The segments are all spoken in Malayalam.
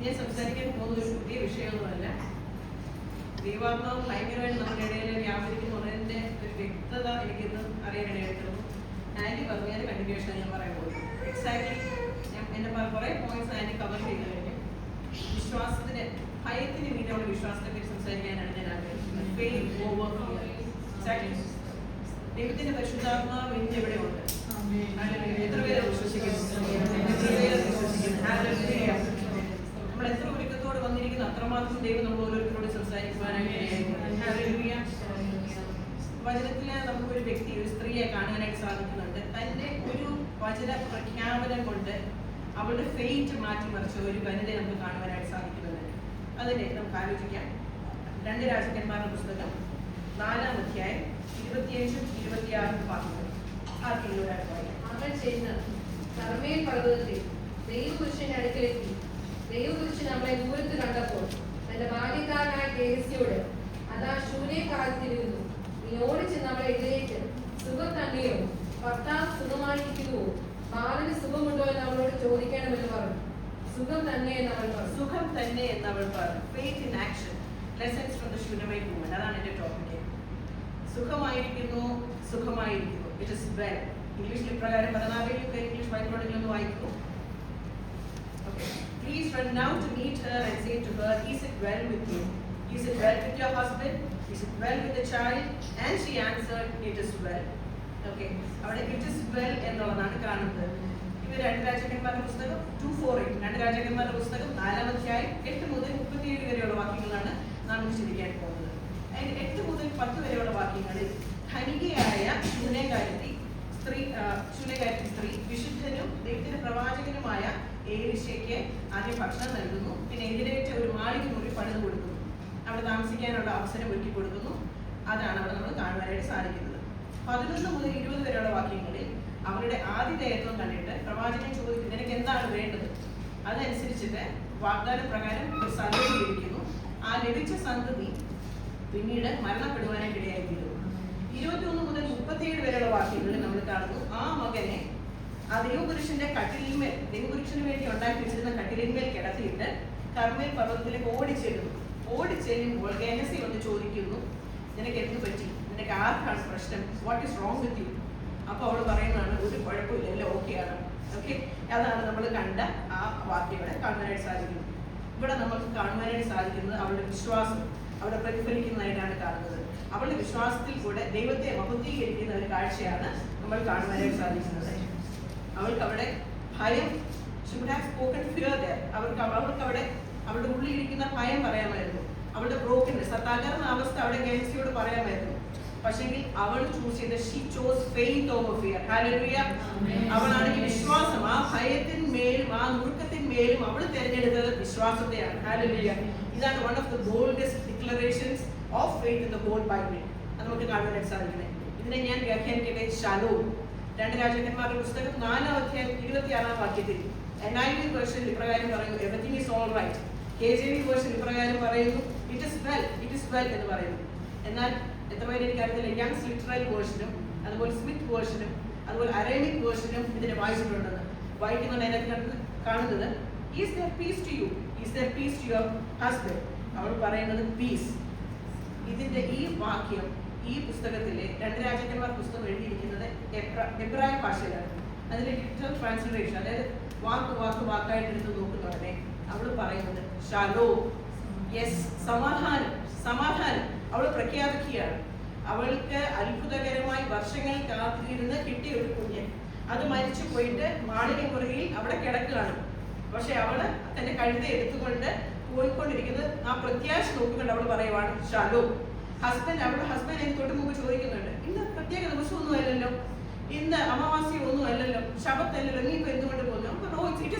ഞാൻ സംസാരിക്കാൻ പോകുന്ന ഒരു പുതിയ വിഷയമൊന്നുമല്ല. ദൈവാത്മാവ് ഭയങ്കരമായിട്ട് നമ്മുടെ ഇടയിൽ വ്യാപരിക്കുന്നതിൻ്റെ ഒരു വ്യക്തത എനിക്കിന്ന് അറിയാനിടയായിട്ടുള്ളൂ. ആൻറ്റി പറഞ്ഞു, ഞാൻ കണ്ടിന്യൂഷൻ ഞാൻ പറയാൻ പോകുന്നു. എക്സാക്ട്ലി ഞാൻ എൻ്റെ കുറേ പോയിന്റ്സ് ആൻറ്റി കവർ ചെയ്ത് കഴിഞ്ഞു. വിശ്വാസത്തിന്, ഭയത്തിന് വീണ്ടുള്ള വിശ്വാസത്തെ പറ്റി സംസാരിക്കാനാണ് ഞാൻ ആഗ്രഹിക്കുന്നത്. Faith over fear. എക്സാക്ട്ലി ദൈവത്തിന്റെ പരിശുദ്ധാത്മാവ് ഇന്ന് എവിടെ ഉണ്ട്? എത്ര പേര് വിശ്വസിക്കുന്നു? നമ്മൾ എത്ര ഒരുക്കത്തോട് വന്നിരിക്കുന്നു, അത്രമാത്രം ദൈവം നമ്മൾ ഓരോരുത്തരോട് സംസാരിക്കുവാനായിട്ട്. വചനത്തില് നമുക്കൊരു വ്യക്തി, ഒരു സ്ത്രീയെ കാണാനായിട്ട് സാധിക്കുന്നുണ്ട്. തന്റെ ഒരു വചന പ്രഖ്യാപനം കൊണ്ട് അവളുടെ ഫെയ്റ്റ് മാറ്റിമറിച്ച ഒരു വനിതയെ നമുക്ക് കാണുവാനായിട്ട് സാധിക്കുന്നുണ്ട്. അതിനെ നമുക്ക് ആലോചിക്കാം. 2 രാജാക്കന്മാരുടെ പുസ്തകം 4-ാം അധ്യായം 25-26 വാക്യങ്ങൾ. ആർക്കെങ്കിലും അവൾ ചെന്ന് കർമ്മേൽ പർവ്വതത്തിൽ ദൈവപുരുഷന്റെ അടുക്കലെത്തി. ദൈവപുരുഷൻ അവളെ ദൂരത്ത് കണ്ടപ്പോൾ തന്റെ ബാല്യക്കാരനായ ഗേഹസിയോട്, അതാ ശൂന്യകാലത്തിരുന്നു, നീ ഓടിച്ചെന്ന് അവളെ എതിരേറ്റ്, സുഖം തന്നെയോ, ഭർത്താവ് സുഖമായിരിക്കുന്നുവോ, ബാലന് സുഖമുണ്ടോ എന്ന് അവളോട് ചോദിക്കണമെന്ന് പറഞ്ഞു. സുഖം തന്നെ എന്ന് അവൾ പറഞ്ഞു. സുഖം തന്നെ എന്ന് അവൾ പറഞ്ഞു. Faith in action, lessons from the ശൂന്യമായി വുമൻ. അതാണ് എന്റെ ടോപ്പിക്. സുഖമായിരിക്കുന്നു, സുഖമായിരിക്കുന്നു. It is well. ഇംഗ്ലീഷിൽ ഇപ്രകാരം 14 ഇംഗ്ലീഷ് ബൈബിളിലൊന്ന് വായിക്കുന്നു. Please run now to meet her and say to her, is it well with you? Is it well with your husband? Is it well with the child? And she answered, it is well. Okay. അവിടെ it is well എന്നുള്ളതാണ് കാണുന്നത്. ഇത് 2 രാജാക്കന്മാരുടെ പുസ്തകം 2:4. 2 രാജാക്കന്മാരുടെ പുസ്തകം 4-ാം അധ്യായം 8 മുതൽ 37 വരെയുള്ള വാക്യങ്ങളാണ് നാം ചിന്തിക്കാൻ പോകുന്നത്. അതിന് 8 മുതൽ 10 വരെയുള്ള വാക്യങ്ങളിൽ ധനികയായ ശൂന്യകാരത്തി സ്ത്രീ വിശുദ്ധനും ദൈവത്തിന്റെ പ്രവാചകനുമായ ഏലീശയ്ക്ക് ആദ്യം ഭക്ഷണം നൽകുന്നു. പിന്നെ എതിരേറ്റ ഒരു മാളിക മുറി പണിത് കൊടുക്കുന്നു. അവിടെ താമസിക്കാനുള്ള അവസരം ഒരുക്കി കൊടുക്കുന്നു. അതാണ് അവിടെ നമ്മൾ കാണുവാനായിട്ട് സാധിക്കുന്നത്. 11 മുതൽ 20 വരെയുള്ള വാക്യങ്ങളിൽ അവരുടെ ആതിഥേയത്വം കണ്ടിട്ട് പ്രവാചകൻ ചോദിക്കുന്നു, നിനക്ക് എന്താണ് വേണ്ടത്? അതനുസരിച്ചിട്ട് വാഗ്ദാന പ്രകാരം ഒരു സന്തതി ലഭിക്കുന്നു. ആ ലഭിച്ച സന്തതി പിന്നീട് മരണപ്പെടുവാനായിട്ട് ഇടയായിത്തീരുന്നു. 21 മുതൽ 37 വരെയുള്ള വാക്യങ്ങളിൽ നമ്മൾ കാണുന്നു, ആ മകനെ ആ ദൈവപുരുഷന്റെ കട്ടിലിന്മേൽ, ദൈവപുരുഷന് വേണ്ടി ഉണ്ടാക്കി വെച്ചിരുന്ന കട്ടിലിന്മേൽ കിടത്തിയിട്ട് കർമ്മേൽ പർവ്വതത്തിലേക്ക് ഓടിച്ചെല്ലുമ്പോൾ ഗേഹസി വന്ന് ചോദിക്കുന്നു, നിനക്ക് എന്ത് പറ്റി? നിനക്ക് ആർക്കാണ് പ്രശ്നം? What is wrong with you? അപ്പൊ അവൾ പറയുന്നതാണ്, ഒരു കുഴപ്പമില്ല, എല്ലാം ഓക്കെയാണ്. ഓക്കെ, അതാണ് നമ്മൾ കണ്ട ആ വാക്യം ഇവിടെ കാണുവാനായിട്ട് സാധിക്കുന്നത്. ഇവിടെ നമുക്ക് കാണുവാനായിട്ട് സാധിക്കുന്നത് അവളുടെ വിശ്വാസം അവിടെ പ്രതിഫലിക്കുന്നതായിട്ടാണ് കാണുന്നത്. അവളുടെ വിശ്വാസത്തിൽ കൂടെ ദൈവത്തെ മഹത്വീകരിക്കുന്ന ഒരു കാഴ്ചയാണ് നമ്മൾ കാണുവാനായിട്ട് സാധിക്കുന്നത്. അവൾക്ക് അവിടെ ഭയം, അവൾക്ക് അവിടെ അവളുടെ ഉള്ളിലിരിക്കുന്ന ഭയം പറയാമായിരുന്നു. അവളുടെ ബ്രോക്കൻനെസ്, തകർന്ന അവസ്ഥ അവിടെ ഗേഹസിയോട് പറയാമായിരുന്നു. പക്ഷെങ്കിൽ അവൾ ചൂസ് ചെയ്ത she chose faith over fear. Hallelujah. അവളാണെങ്കിൽ വിശ്വാസം, ആ ഭയത്തിന്മേലും ആ നുറുക്കത്തിന്മേലും അവൾ തിരഞ്ഞെടുത്തത് വിശ്വാസത്തെയാണ്. ഹല്ലേലൂയ. ഇതാണ് one of the boldest declarations of faith in the whole Bible. അത് നമുക്ക് കാണുവാനായിട്ട് സാധിക്കുന്നത്. ഇതിനെ ഞാൻ വ്യാഖ്യാനിക്കട്ടെ. ഷാലോം. 2 രാജാക്കന്മാരുടെ പുസ്തകം 4-ാം അധ്യായം 26-ാം വാക്യത്തിൽ NIV വേർഷൻ ഇപ്രകാരം പറയുന്നു, everything is all right. KJV version ഇപ്രകാരം പറയുന്നു, ഇറ്റ് ഇസ് വെൽ എന്ന് പറയുന്നു. എന്നാൽ എത്ര പേര് എനിക്കറിയത്തില്ല, യങ്സ് ലിറ്ററൽ വേർഷനും അതുപോലെ സ്മിത്ത് വേർഷനും അതുപോലെ അരേമിക് വേർഷനും ഇതിനെ വായിച്ചിട്ടുണ്ടെന്ന് വായിക്കുന്നുണ്ട്. അതിനകത്ത് കാണുന്നത്, is there peace to you, is there peace to your husband. അവൾ പറയുന്നത് പീസ്. ഇതിന്റെ ഈ വാക്യം ഈ പുസ്തകത്തിലെ 2 രാജാക്കന്മാർ പുസ്തകം എഴുതിയിരിക്കുന്നത് എബ്രായ ഭാഷയിലാണ്. അതിന്റെ ലിറ്ററൽ ട്രാൻസ്ലേഷൻ, അതായത് വാക്കായിട്ട് എടുത്ത് നോക്കുന്നുടനെ അവൾ പറയുന്നത് ഷാലോ, യെസ്, സമാധാനം അവൾ പ്രഖ്യാപിക്കുകയാണ്. അവൾക്ക് അത്ഭുതകരമായി വർഷങ്ങൾ കാത്തിരുന്ന് കിട്ടിയ ഒരു കുഞ്ഞ്, അത് മരിച്ചു പോയിട്ട് മാളിക മുറിയിൽ അവിടെ കിടക്കുകയാണ്. പക്ഷെ അവള് തന്റെ കഴുത എടുത്തുകൊണ്ട് പോയിക്കൊണ്ടിരിക്കുന്നത് ആ പ്രത്യാശ നോക്കിക്കൊണ്ട് അവൾ പറയുവാണ് ഷാലോ. അവളുടെ ഹസ്ബൻഡ് എനിക്ക് തൊട്ട് മുമ്പ് ചോദിക്കുന്നുണ്ട്, ഇന്ന് പ്രത്യേക ദിവസമൊന്നും അല്ലല്ലോ, ഇന്ന് അമാവാസ്യ ഒന്നും അല്ലല്ലോ, ശബത്തല്ലല്ലോ, നീ ഇപ്പൊ എന്തുകൊണ്ട് പോകുന്നു? ഇറ്റ്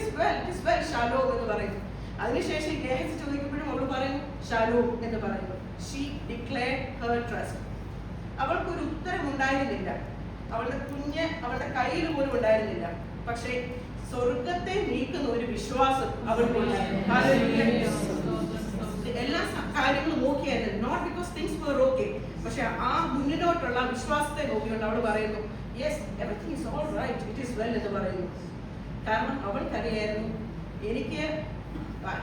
ഇസ് വെൽ ഷാലോ എന്ന് പറയുന്നു. അതിനുശേഷം ഗേഹസി ചോദിക്കുമ്പോഴും അവൾ പറയുന്നു ഷാലോ എന്ന് പറയുന്നു. She declared her trust. അവൾക്കൊരു ഉത്തരം ഉണ്ടായിരുന്നില്ല. അവളുടെ കുഞ്ഞ് അവളുടെ കയ്യിൽ പോലും ഉണ്ടായിരുന്നില്ല. പക്ഷേ സ്വർഗത്തെ നീക്കുന്ന ഒരു വിശ്വാസം അവൾക്കുണ്ടായിരുന്നു. എല്ലാ കാര്യങ്ങളും നോക്കിയായിരുന്നു. Not because things were okay, പക്ഷെ ആ മുന്നിലോട്ടുള്ള വിശ്വാസത്തെ നോക്കിക്കൊണ്ട് അവൾ പറയുന്നു, yes, everything is all right, it is well എന്ന് പറയുന്നു. കാരണം അവൾക്കറിയായിരുന്നു, എനിക്ക്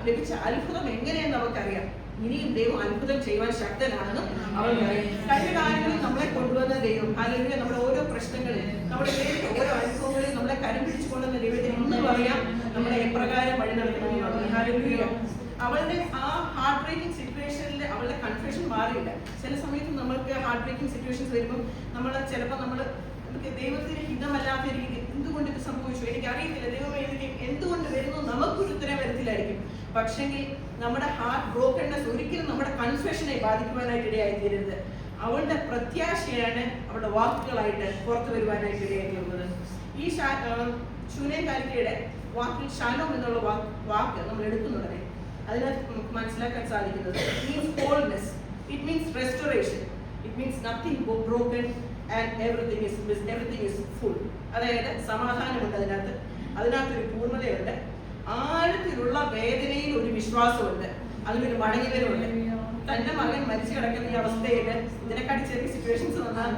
ലഭിച്ച അത്ഭുതം എങ്ങനെയെന്ന് നമുക്കറിയാം. ഇനിയും ദൈവം അത്ഭുതം ചെയ്യുവാൻ ശക്തനാണെന്നും അവർക്കറിയാം. കഴിഞ്ഞ കാലങ്ങളിൽ നമ്മളെ കൊണ്ടുവന്ന ദൈവം, അല്ലെങ്കിൽ നമ്മുടെ ഓരോ പ്രശ്നങ്ങളിൽ, നമ്മുടെ ഓരോ അനുഭവങ്ങളിൽ നമ്മളെ കരം പിടിച്ചുകൊണ്ടുവന്ന ദൈവത്തിന് ഇന്ന് പറയാം നമ്മളെ എപ്രകാരം വഴി നടത്തണമെന്നുള്ളത്. ഹല്ലേലൂയ. അവളുടെ ആ ഹാർട്ട് ബ്രേക്കിംഗ് സിറ്റുവേഷനിൽ അവളുടെ കൺഫ്യൂഷൻ മാറിയില്ല. ചില സമയത്ത് നമ്മൾക്ക് ഹാർട്ട് ബ്രേക്കിംഗ് സിറ്റുവേഷൻസ് വരുമ്പോൾ ചിലപ്പോൾ നമുക്ക് ദൈവത്തിന് ഹിതമല്ലാത്ത രീതിയിൽ എന്തുകൊണ്ട് ഇത് സംഭവിച്ചു എനിക്കറിയത്തില്ല, ദൈവം എന്തുകൊണ്ട് വരുന്നു നമുക്കൊരു ഉത്തരം വരത്തില്ലായിരിക്കും. പക്ഷെങ്കിൽ നമ്മുടെ ഹാർട്ട് ബ്രോക്കൺനെസ് ഒരിക്കലും നമ്മുടെ കൺഫെഷനെ ബാധിക്കുവാനായിട്ട് ഇടയായിത്തീരരുത്. അവളുടെ പ്രത്യാശയാണ് അവളുടെ വാക്കുകളായിട്ട് പുറത്തു വരുവാനായിട്ട് ഇടയായിട്ടുള്ളത്. ഈ ശൂനേംകാരിയുടെ വാക്കിൽ ഷാലോം എന്നുള്ള വാക്ക് നമ്മൾ എടുക്കുന്നുടനെ അതിനകത്ത് നമുക്ക് മനസ്സിലാക്കാൻ സാധിക്കുന്നത് it means holiness, it means restoration, it means nothing broken and everything is full. അതായത് സമാധാനമുണ്ട് അതിനകത്തൊരു പൂർണ്ണതയുണ്ട്, ആഴത്തിലുള്ള വേദനയിൽ ഒരു വിശ്വാസമുണ്ട്, അതിനൊരു മടങ്ങിവരവുണ്ട്. തന്റെ മകൻ മരിച്ചു കിടക്കുന്ന ഈ അവസ്ഥയിൽ ഇതിനെക്കാട്ടി ചെറിയ സിറ്റുവേഷൻസ് വന്നാൽ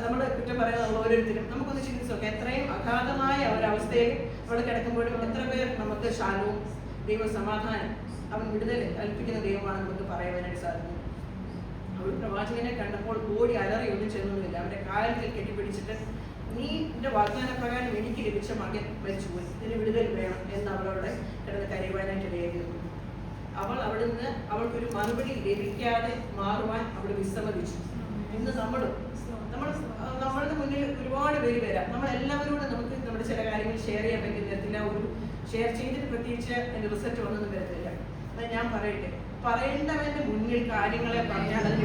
നമ്മൾ കുറ്റം പറയുന്ന ഓരോരുത്തരും നമുക്കൊന്ന് ചിന്തിച്ചു നോക്കാം. എത്രയും അഗാധമായ ഒരവസ്ഥയിൽ അവിടെ കിടക്കുമ്പോഴും എത്ര പേർ നമുക്ക് ശാലവും ദൈവ സമാധാനം അവൻ വിടുതൽ കൽപ്പിക്കുന്ന ദൈവമാണ് നമുക്ക് പറയുവാനായിട്ട് സാധിക്കും. അവൾ പ്രവാചകനെ കണ്ടപ്പോൾ ഓടി അലറി ഒന്നും ചെന്നൊന്നുമില്ല. അവന്റെ കാലത്തിൽ കെട്ടിപ്പിടിച്ചിട്ട് നീ എന്റെ വാഗ്ദാന പ്രകാരം എനിക്ക് ലഭിച്ച മകൻ മരിച്ചുപോയി, ഇതിന് വിടുതൽ വേണം എന്ന് അവളോട് കിടന്ന് കരയുവാനായിട്ട് ഇടയായിരുന്നു. അവൾ അവിടുന്ന് അവൾക്കൊരു മറുപടി ലഭിക്കാതെ മാറുവാൻ അവൾ വിസമ്മതിച്ചു. ഇന്ന് നമ്മളുടെ മുന്നിൽ ഒരുപാട് പേര് വരാം. നമ്മളെല്ലാവരോടും നമുക്ക് നമ്മുടെ ചില കാര്യങ്ങൾ ഷെയർ ചെയ്യാൻ പറ്റുന്ന തരത്തില്ല. ഒരു ഷെയർ ചെയ്തിട്ട് പ്രത്യേകിച്ച് എൻ്റെ റിസൾട്ട് ഒന്നും വരത്തില്ല. അത് ഞാൻ പറയട്ടെ, പറയേണ്ടവന്റെ മുന്നിൽ കാര്യങ്ങളെ പറഞ്ഞാൽ അതിന്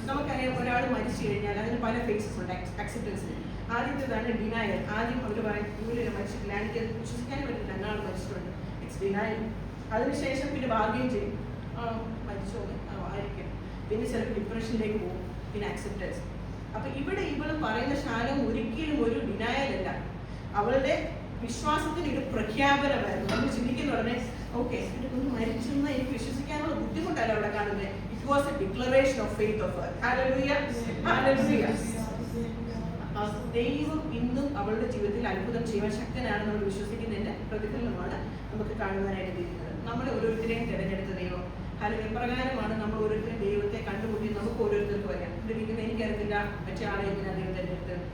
നമുക്കറിയാം. ഒരാൾ മരിച്ചു കഴിഞ്ഞാൽ അതിന് പല ഫേസസ് ഉണ്ട് അക്സെപ്റ്റൻസിന്. ആദ്യത്തേതാണ് ഡിനയൽ. ആദ്യം അവർ പറയും ഇങ്ങനെ മരിച്ചിട്ടില്ല, എനിക്ക് വിശ്വസിക്കാനും പറ്റില്ല, എന്നാൾ മരിച്ചിട്ടുണ്ട്, ഇറ്റ്സ് ഡിനയൽ. അതിനുശേഷം പിന്നെ ബാർഗെയിൻ ചെയ്യും, മരിച്ചോ ആയിരിക്കും. പിന്നെ ചിലപ്പോൾ ഡിപ്രഷനിലേക്ക് പോകും, പിന്നെ അക്സെപ്റ്റൻസ്. അപ്പൊ ഇവിടെ ഇവൾ പറയുന്ന ശാലം ഒരിക്കലും ഒരു ഡിനയൽ അല്ല, അവളുടെ വിശ്വാസത്തിന് ഒരു പ്രഖ്യാപനമായിരുന്നു. നമ്മൾ ചിന്തിക്കുന്ന ഉടനെ ഓക്കെ എൻ്റെ കുഞ്ഞ് മരിച്ചെന്ന് എനിക്ക് വിശ്വസിക്കാനുള്ള ബുദ്ധിമുട്ടല്ല അവിടെ കാണുന്നത്. It was A declaration of faith of her. Hallelujah, hallelujah. ദൈവം ഇന്നും അവളുടെ ജീവിതത്തിൽ അത്ഭുതം ചെയ്യാൻ ശക്തനാണ് നമ്മൾ വിശ്വസിക്കുന്നതിന്റെ പ്രതിഫലനമാണ് നമുക്ക് കാണുവാനായിട്ട് തീരുന്നത്. നമ്മളെ ഓരോരുത്തരെയും തിരഞ്ഞെടുത്ത ദൈവം എപ്രകാരമാണ് നമ്മൾ ഓരോരുത്തരും ദൈവത്തെ കണ്ടുമുട്ടി നമുക്ക് ഓരോരുത്തർക്ക് വരാം. ഇവിടെ എനിക്കറിയത്തില്ല മറ്റേ ആളെ എന്തിനാണ് ദൈവം തിരഞ്ഞെടുത്തത്.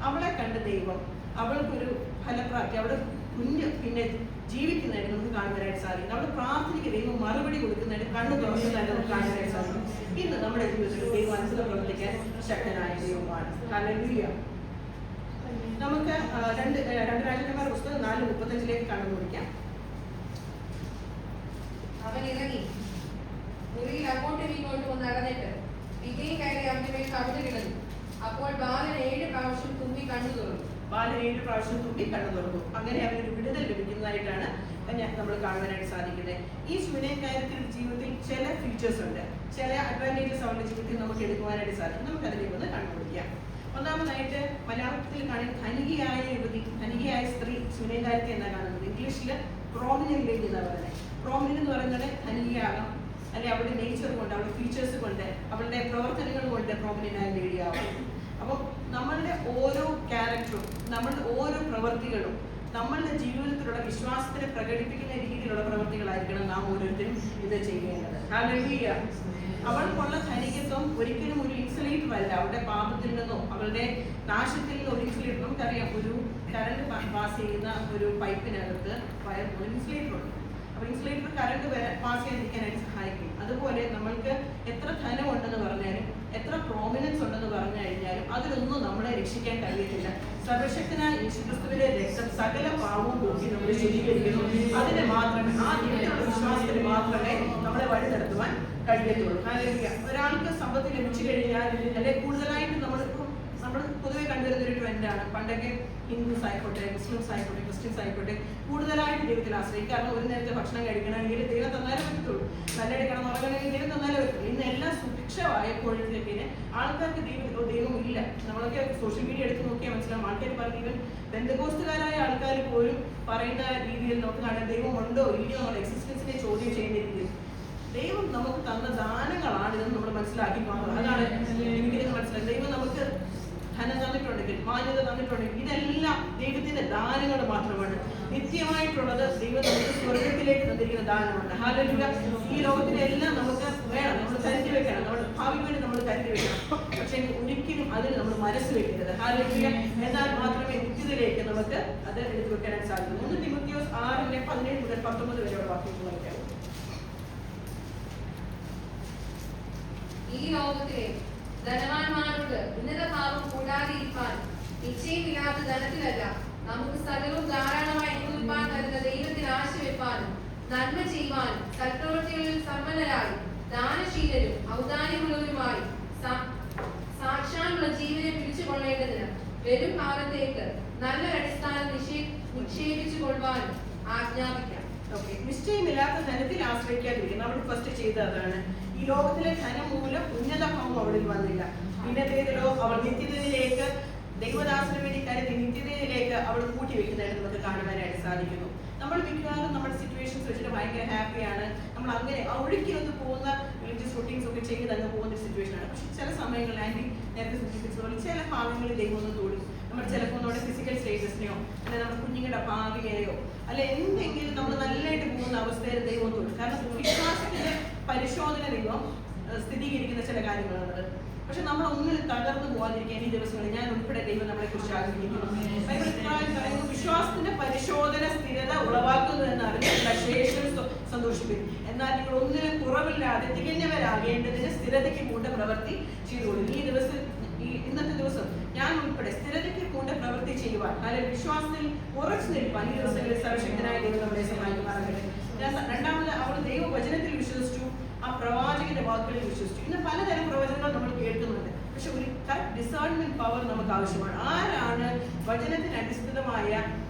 അവളെ കണ്ട ദൈവം അവൾക്കൊരു ഫലപ്രാപ്തി, അവളുടെ കുഞ്ഞ് പിന്നെ ജീവിക്കുന്നതായിട്ട് നമുക്ക് കാണുവാനായിട്ട് സാധിക്കും. നമ്മൾ പ്രാർത്ഥനയ്ക്ക് ദൈവം മറുപടി കൊടുക്കുന്നതായിട്ട് കണ്ണു തുറക്കുന്നതായിട്ട് നമുക്ക് കാണുവാനായിട്ട് സാധിക്കും. ഇന്ന് നമ്മുടെ ജീവിതത്തിൽ ദൈവം അത്ഭുതം പ്രവർത്തിക്കാൻ ശക്തനായ ദൈവമാണ്. ഹല്ലേലൂയ. നമുക്ക് രണ്ട് രാജാക്കന്മാരുടെ പുസ്തകം 4:35 കടന്നു പിടിക്കാം. അവൻ ഇറങ്ങി മുറിയിൽ അങ്ങോട്ടും ഇങ്ങോട്ടും നടന്നിട്ട് വിജയം കയറി അവന്റെ മേൽ കവിഞ്ഞു കിടന്നു. അപ്പോൾ ബാലൻ 7 പ്രാവശ്യം തുമ്പി കണ്ണു തുറന്നു. അങ്ങനെ അവനൊരു വിടുതൽ ലഭിക്കുന്നതായിട്ടാണ് നമ്മൾ കാണുവാനായിട്ട് സാധിക്കുന്നത്. ഈ ശൂനേംകാരത്തിന്റെ ജീവിതത്തിൽ ചില ഫീച്ചേഴ്സ് ഉണ്ട്, ചില അഡ്വാൻറ്റേജസ് അവരുടെ ജീവിതത്തിൽ നമുക്ക് എടുക്കുവാനായിട്ട് സാധിക്കും. നമുക്ക് അതിലേക്ക് ഒന്ന് കണ്ടുപിടിക്കാം. ഒന്നാമതായിട്ട് മലയാളത്തിൽ കാണുന്ന ധനികയായ യുവതി, ധനികയായ സ്ത്രീ ശൂനേംകാരത്തെ എന്നാണ് കാണുന്നത്. ഇംഗ്ലീഷിൽ പ്രോമിനന്റ് ലേഡി എന്നാണ് പറയുന്നത്. പ്രോമിനന്റ് എന്ന് പറയുന്നത് ധനികയാകാം, അല്ലെ അവളുടെ നേച്ചർ കൊണ്ട്, അവളുടെ ഫീച്ചേഴ്സ് കൊണ്ട്, അവളുടെ പ്രവർത്തനങ്ങൾ കൊണ്ട് പ്രോമിനന്റ് ആയ ലേഡി ആവാം. അപ്പം നമ്മളുടെ ഓരോ ക്യാരക്ടറും നമ്മളുടെ ഓരോ പ്രവൃത്തികളും നമ്മളുടെ ജീവിതത്തിലുള്ള വിശ്വാസത്തിനെ പ്രകടിപ്പിക്കുന്ന രീതിയിലുള്ള പ്രവൃത്തികളായിരിക്കണം നാം ഓരോരുത്തരും ഇത് ചെയ്യേണ്ടത്. ഹല്ലേലൂയ. അവൾക്കുള്ള ധനികത്വം ഒരിക്കലും ഒരു ഇൻസുലേറ്റർ അല്ല. അവളുടെ പാപത്തിൽ നിന്നോ അവളുടെ നാശത്തിൽ നിന്നോ ഒരു ഇൻസുലേറ്റർ. നമുക്കറിയാം, ഒരു കറണ്ട് പാസ് ചെയ്യുന്ന ഒരു പൈപ്പിനകത്ത് ഇൻസുലേറ്റർ ഉണ്ട്. അപ്പോൾ ഇൻസുലേറ്റർ കറണ്ട് പാസ് ചെയ്യാതിരിക്കാനായിട്ട് സഹായിക്കും. അതുപോലെ നമ്മൾക്ക് എത്ര ധനം ഉണ്ടെന്ന് പറഞ്ഞാലും എത്ര പ്രോമിനൻസ് ഉണ്ടെന്ന് പറഞ്ഞു കഴിഞ്ഞാലും അതിലൊന്നും നമ്മളെ രക്ഷിക്കാൻ കഴിയത്തില്ല. സർവശക്തനായ യേശുക്രിസ്തുവിന്റെ രക്തം സകല പാവവും പോക്കി നമ്മളെ ശുദ്ധീകരിക്കുന്നു. അതിന് മാത്രമേ, ആ ദൈവത്തിലുള്ള വിശ്വാസത്തിന് മാത്രമേ നമ്മളെ വഴി നടത്തുവാൻ കഴിയത്തുള്ളൂ. ഹല്ലേലൂയ. ഒരാൾക്ക് സമ്പത്ത് ലഭിച്ചു കഴിഞ്ഞാൽ, അല്ലെങ്കിൽ കൂടുതലായിട്ട് നമ്മൾ പൊതുവെ കണ്ടുവരുന്ന ഒരു ട്രെൻഡാണ്, പണ്ടൊക്കെ ഹിന്ദുസ് ആയിക്കോട്ടെ, മുസ്ലിംസ് ആയിക്കോട്ടെ, ക്രിസ്ത്യൻസ് ആയിക്കോട്ടെ, കൂടുതലായിട്ട് ദൈവത്തിൽ ആശ്രയിക്കും. കാരണം ഒരു നേരത്തെ ഭക്ഷണം കഴിക്കണമെങ്കിൽ ദൈവം തന്നാലേ പറ്റത്തുള്ളൂ, നല്ലടി കിടന്നുറങ്ങണമെങ്കിൽ ദൈവം തന്നാലേ പറ്റുള്ളൂ. ഇന്ന് എല്ലാം സുഭിക്ഷമായപ്പോഴത്തേക്കിന് ആൾക്കാർക്ക് ദൈവം ഇല്ല. നമ്മളൊക്കെ സോഷ്യൽ മീഡിയ എടുത്ത് നോക്കിയാൽ മനസ്സിലാവും. ആൾക്കാർ പറഞ്ഞു, ഈവൻ ബന്ധകോസ്തുകാരായ ആൾക്കാർ പോലും പറയുന്ന രീതിയിൽ നമുക്ക് കാണാൻ ദൈവം ഉണ്ടോ ഇല്ലയോ എന്നുള്ള എക്സിസ്റ്റൻസിനെ ചോദ്യം ചെയ്യുന്ന രീതിയിൽ ദൈവം നമുക്ക് തന്ന ദാനങ്ങളാണ് ഇതെന്ന് നമ്മൾ മനസ്സിലാക്കി കാണുന്നത്. അതാണ് എനിക്ക് മനസ്സിലായി. ദൈവം നമുക്ക് ധനം തന്നിട്ടുണ്ടെങ്കിൽ, മാന്യത തന്നിട്ടുണ്ടെങ്കിൽ, ഇതെല്ലാം ദൈവത്തിന്റെ ദാനങ്ങൾ മാത്രമാണ്. നിത്യമായിട്ടുള്ളത് ദൈവം നമുക്ക് സ്വർഗത്തിലേക്ക് തന്നിരിക്കുന്ന ദാനമാണ്. ഹല്ലേലൂയ. ഈ ലോകത്തിലെല്ലാം നമുക്ക് വേണം, നമ്മൾ കരുതി വെക്കണം, നമ്മുടെ ഭാവി വേണ്ടി നമ്മൾ കരുതി വെക്കണം. പക്ഷെ ഒരിക്കലും അതിന് നമ്മൾ മനസ്സ് വെക്കരുത്. ഹല്ലേലൂയ. എന്നാൽ മാത്രമേ നിത്യതയിലേക്ക് നമുക്ക് അത് എടുത്തു വെക്കാനായിട്ട് സാധിക്കൂ. 1 തിമോത്തിയോസ് 6:17 മുതൽ 19 വരെയുള്ള വാക്യങ്ങൾ വായിക്കാം. ഈ ലോകത്തിലെ ധനവാന്മാരോട് ഉന്നത ഭാവം കൂടാതിരിക്കാൻ നിശ്ചയമില്ലാത്ത ധനത്തിലല്ല, നമുക്ക് സകലവും ധാരാളമായി അനുഭവിപ്പാൻ തരുന്ന ദൈവത്തിൽ ആശ വെപ്പാനും നന്മ ചെയ്യുവാനും സൽപ്രവൃത്തികളിൽ സമ്പന്നരായി ദാനശീലരും ഔദാര്യമുള്ളവരുമായി സാക്ഷാലുള്ള ജീവനെ പിടിച്ചുകൊള്ളേണ്ടതിന് വരും കാലത്തേക്ക് നല്ലൊരു അടിസ്ഥാനം നിക്ഷേപിച്ചു കൊള്ളുവാനും ആജ്ഞാപിക്കാം. ഓക്കെ, നിശ്ചയമില്ലാത്ത ധനത്തിൽ ആശ്രയിക്കാതിരിക്കും. നമ്മൾ ഫസ്റ്റ് ചെയ്തതാണ്. ഈ ലോകത്തിലെ ധനം മൂലം ഉന്നത ഭാവം അവളിൽ വന്നില്ല. പിന്നത്തേതിലോ അവൾ നിത്യതയിലേക്ക് ദൈവദാസന് വേണ്ടി കരുതി നിത്യതയിലേക്ക് അവൾ കൂട്ടി വെക്കുന്നതായിട്ട് നമുക്ക് കാണുവാനായിട്ട് സാധിക്കുന്നു. നമ്മൾ മിക്കവാറും നമ്മുടെ സിറ്റുവേഷൻസ് വെച്ചിട്ട് ഭയങ്കര ഹാപ്പിയാണ്, നമ്മൾ അങ്ങനെ ഒഴുക്കിലൊന്ന് പോകുന്ന റിലീജിയസ് റൂട്ടീൻസ് ഒക്കെ ചെയ്ത് അങ്ങ് പോകുന്ന ഒരു സിറ്റുവേഷനാണ്. പക്ഷെ ചില സമയങ്ങളിൽ ആൻറ്റി നേരത്തെ സൂചിപ്പിച്ചതുപോലെ ചില ഭാഗങ്ങളിൽ ദൈവം ഒന്ന് തൊടും. നമ്മൾ ചിലപ്പോൾ നമ്മുടെ ഫിസിക്കൽ സ്റ്റേറ്റസിനെയോ അല്ലെങ്കിൽ നമ്മുടെ കുഞ്ഞുങ്ങളുടെ ഭാവിയെയോ അല്ലെ എന്തെങ്കിലും നമ്മൾ നല്ലതായിട്ട് പോകുന്ന അവസ്ഥയിൽ ദൈവം തൊടും. കാരണം വിശ്വാസത്തിന്റെ പരിശോധന ദൈവം സ്ഥിരീകരിക്കുന്ന ചില കാര്യങ്ങളാണത്. പക്ഷെ നമ്മൾ ഒന്നിനും തകർന്നു പോകാതിരിക്കാൻ ഈ ദിവസങ്ങളിൽ ഞാൻ ഉൾപ്പെടെ ദൈവം നമ്മളെ കുറിച്ച് ആഗ്രഹിക്കുന്നു. പറയുന്നു, വിശ്വാസത്തിന്റെ പരിശോധന സ്ഥിരത ഉളവാക്കുന്നു എന്ന് അറിഞ്ഞ ശേഷം സന്തോഷിപ്പിക്കും. എന്നാൽ നിങ്ങൾ ഒന്നിനും കുറവില്ലാതെ തികഞ്ഞവരാകേണ്ടതിന് സ്ഥിരതയ്ക്ക് കൂട്ട പ്രവൃത്തി ചെയ്തോളൂ. ഇന്നത്തെ ദിവസം ഞാൻ ഉൾപ്പെടെ സ്ഥിരതയ്ക്ക് കൂട്ട പ്രവൃത്തി ചെയ്യുവാൻ അല്ലെങ്കിൽ വിശ്വാസത്തിൽ ഉറച്ചു നിൽപ്പാൻ ഈ ദിവസങ്ങളിൽ സർവശക്തനായ ദൈവം നമ്മളെ സഹായിക്കുമാറാകട്ടെ. രണ്ടാമത് അവൾ ദൈവവചനത്തിൽ വിശ്വസിച്ചു, ആ പ്രവാചകന്റെ വാക്കുകളിൽ വിശ്വസിച്ചു. ഇന്ന് പലതരം പ്രവചനങ്ങൾ നമ്മൾ കേൾക്കുന്നുണ്ട്. പക്ഷെ ഒരു കറക്റ്റ് ഡിസേൺമെന്റ് പവർ നമുക്ക് ആവശ്യമാണ്. ആരാണ് വചനത്തിന് അടിസ്ഥാനമായ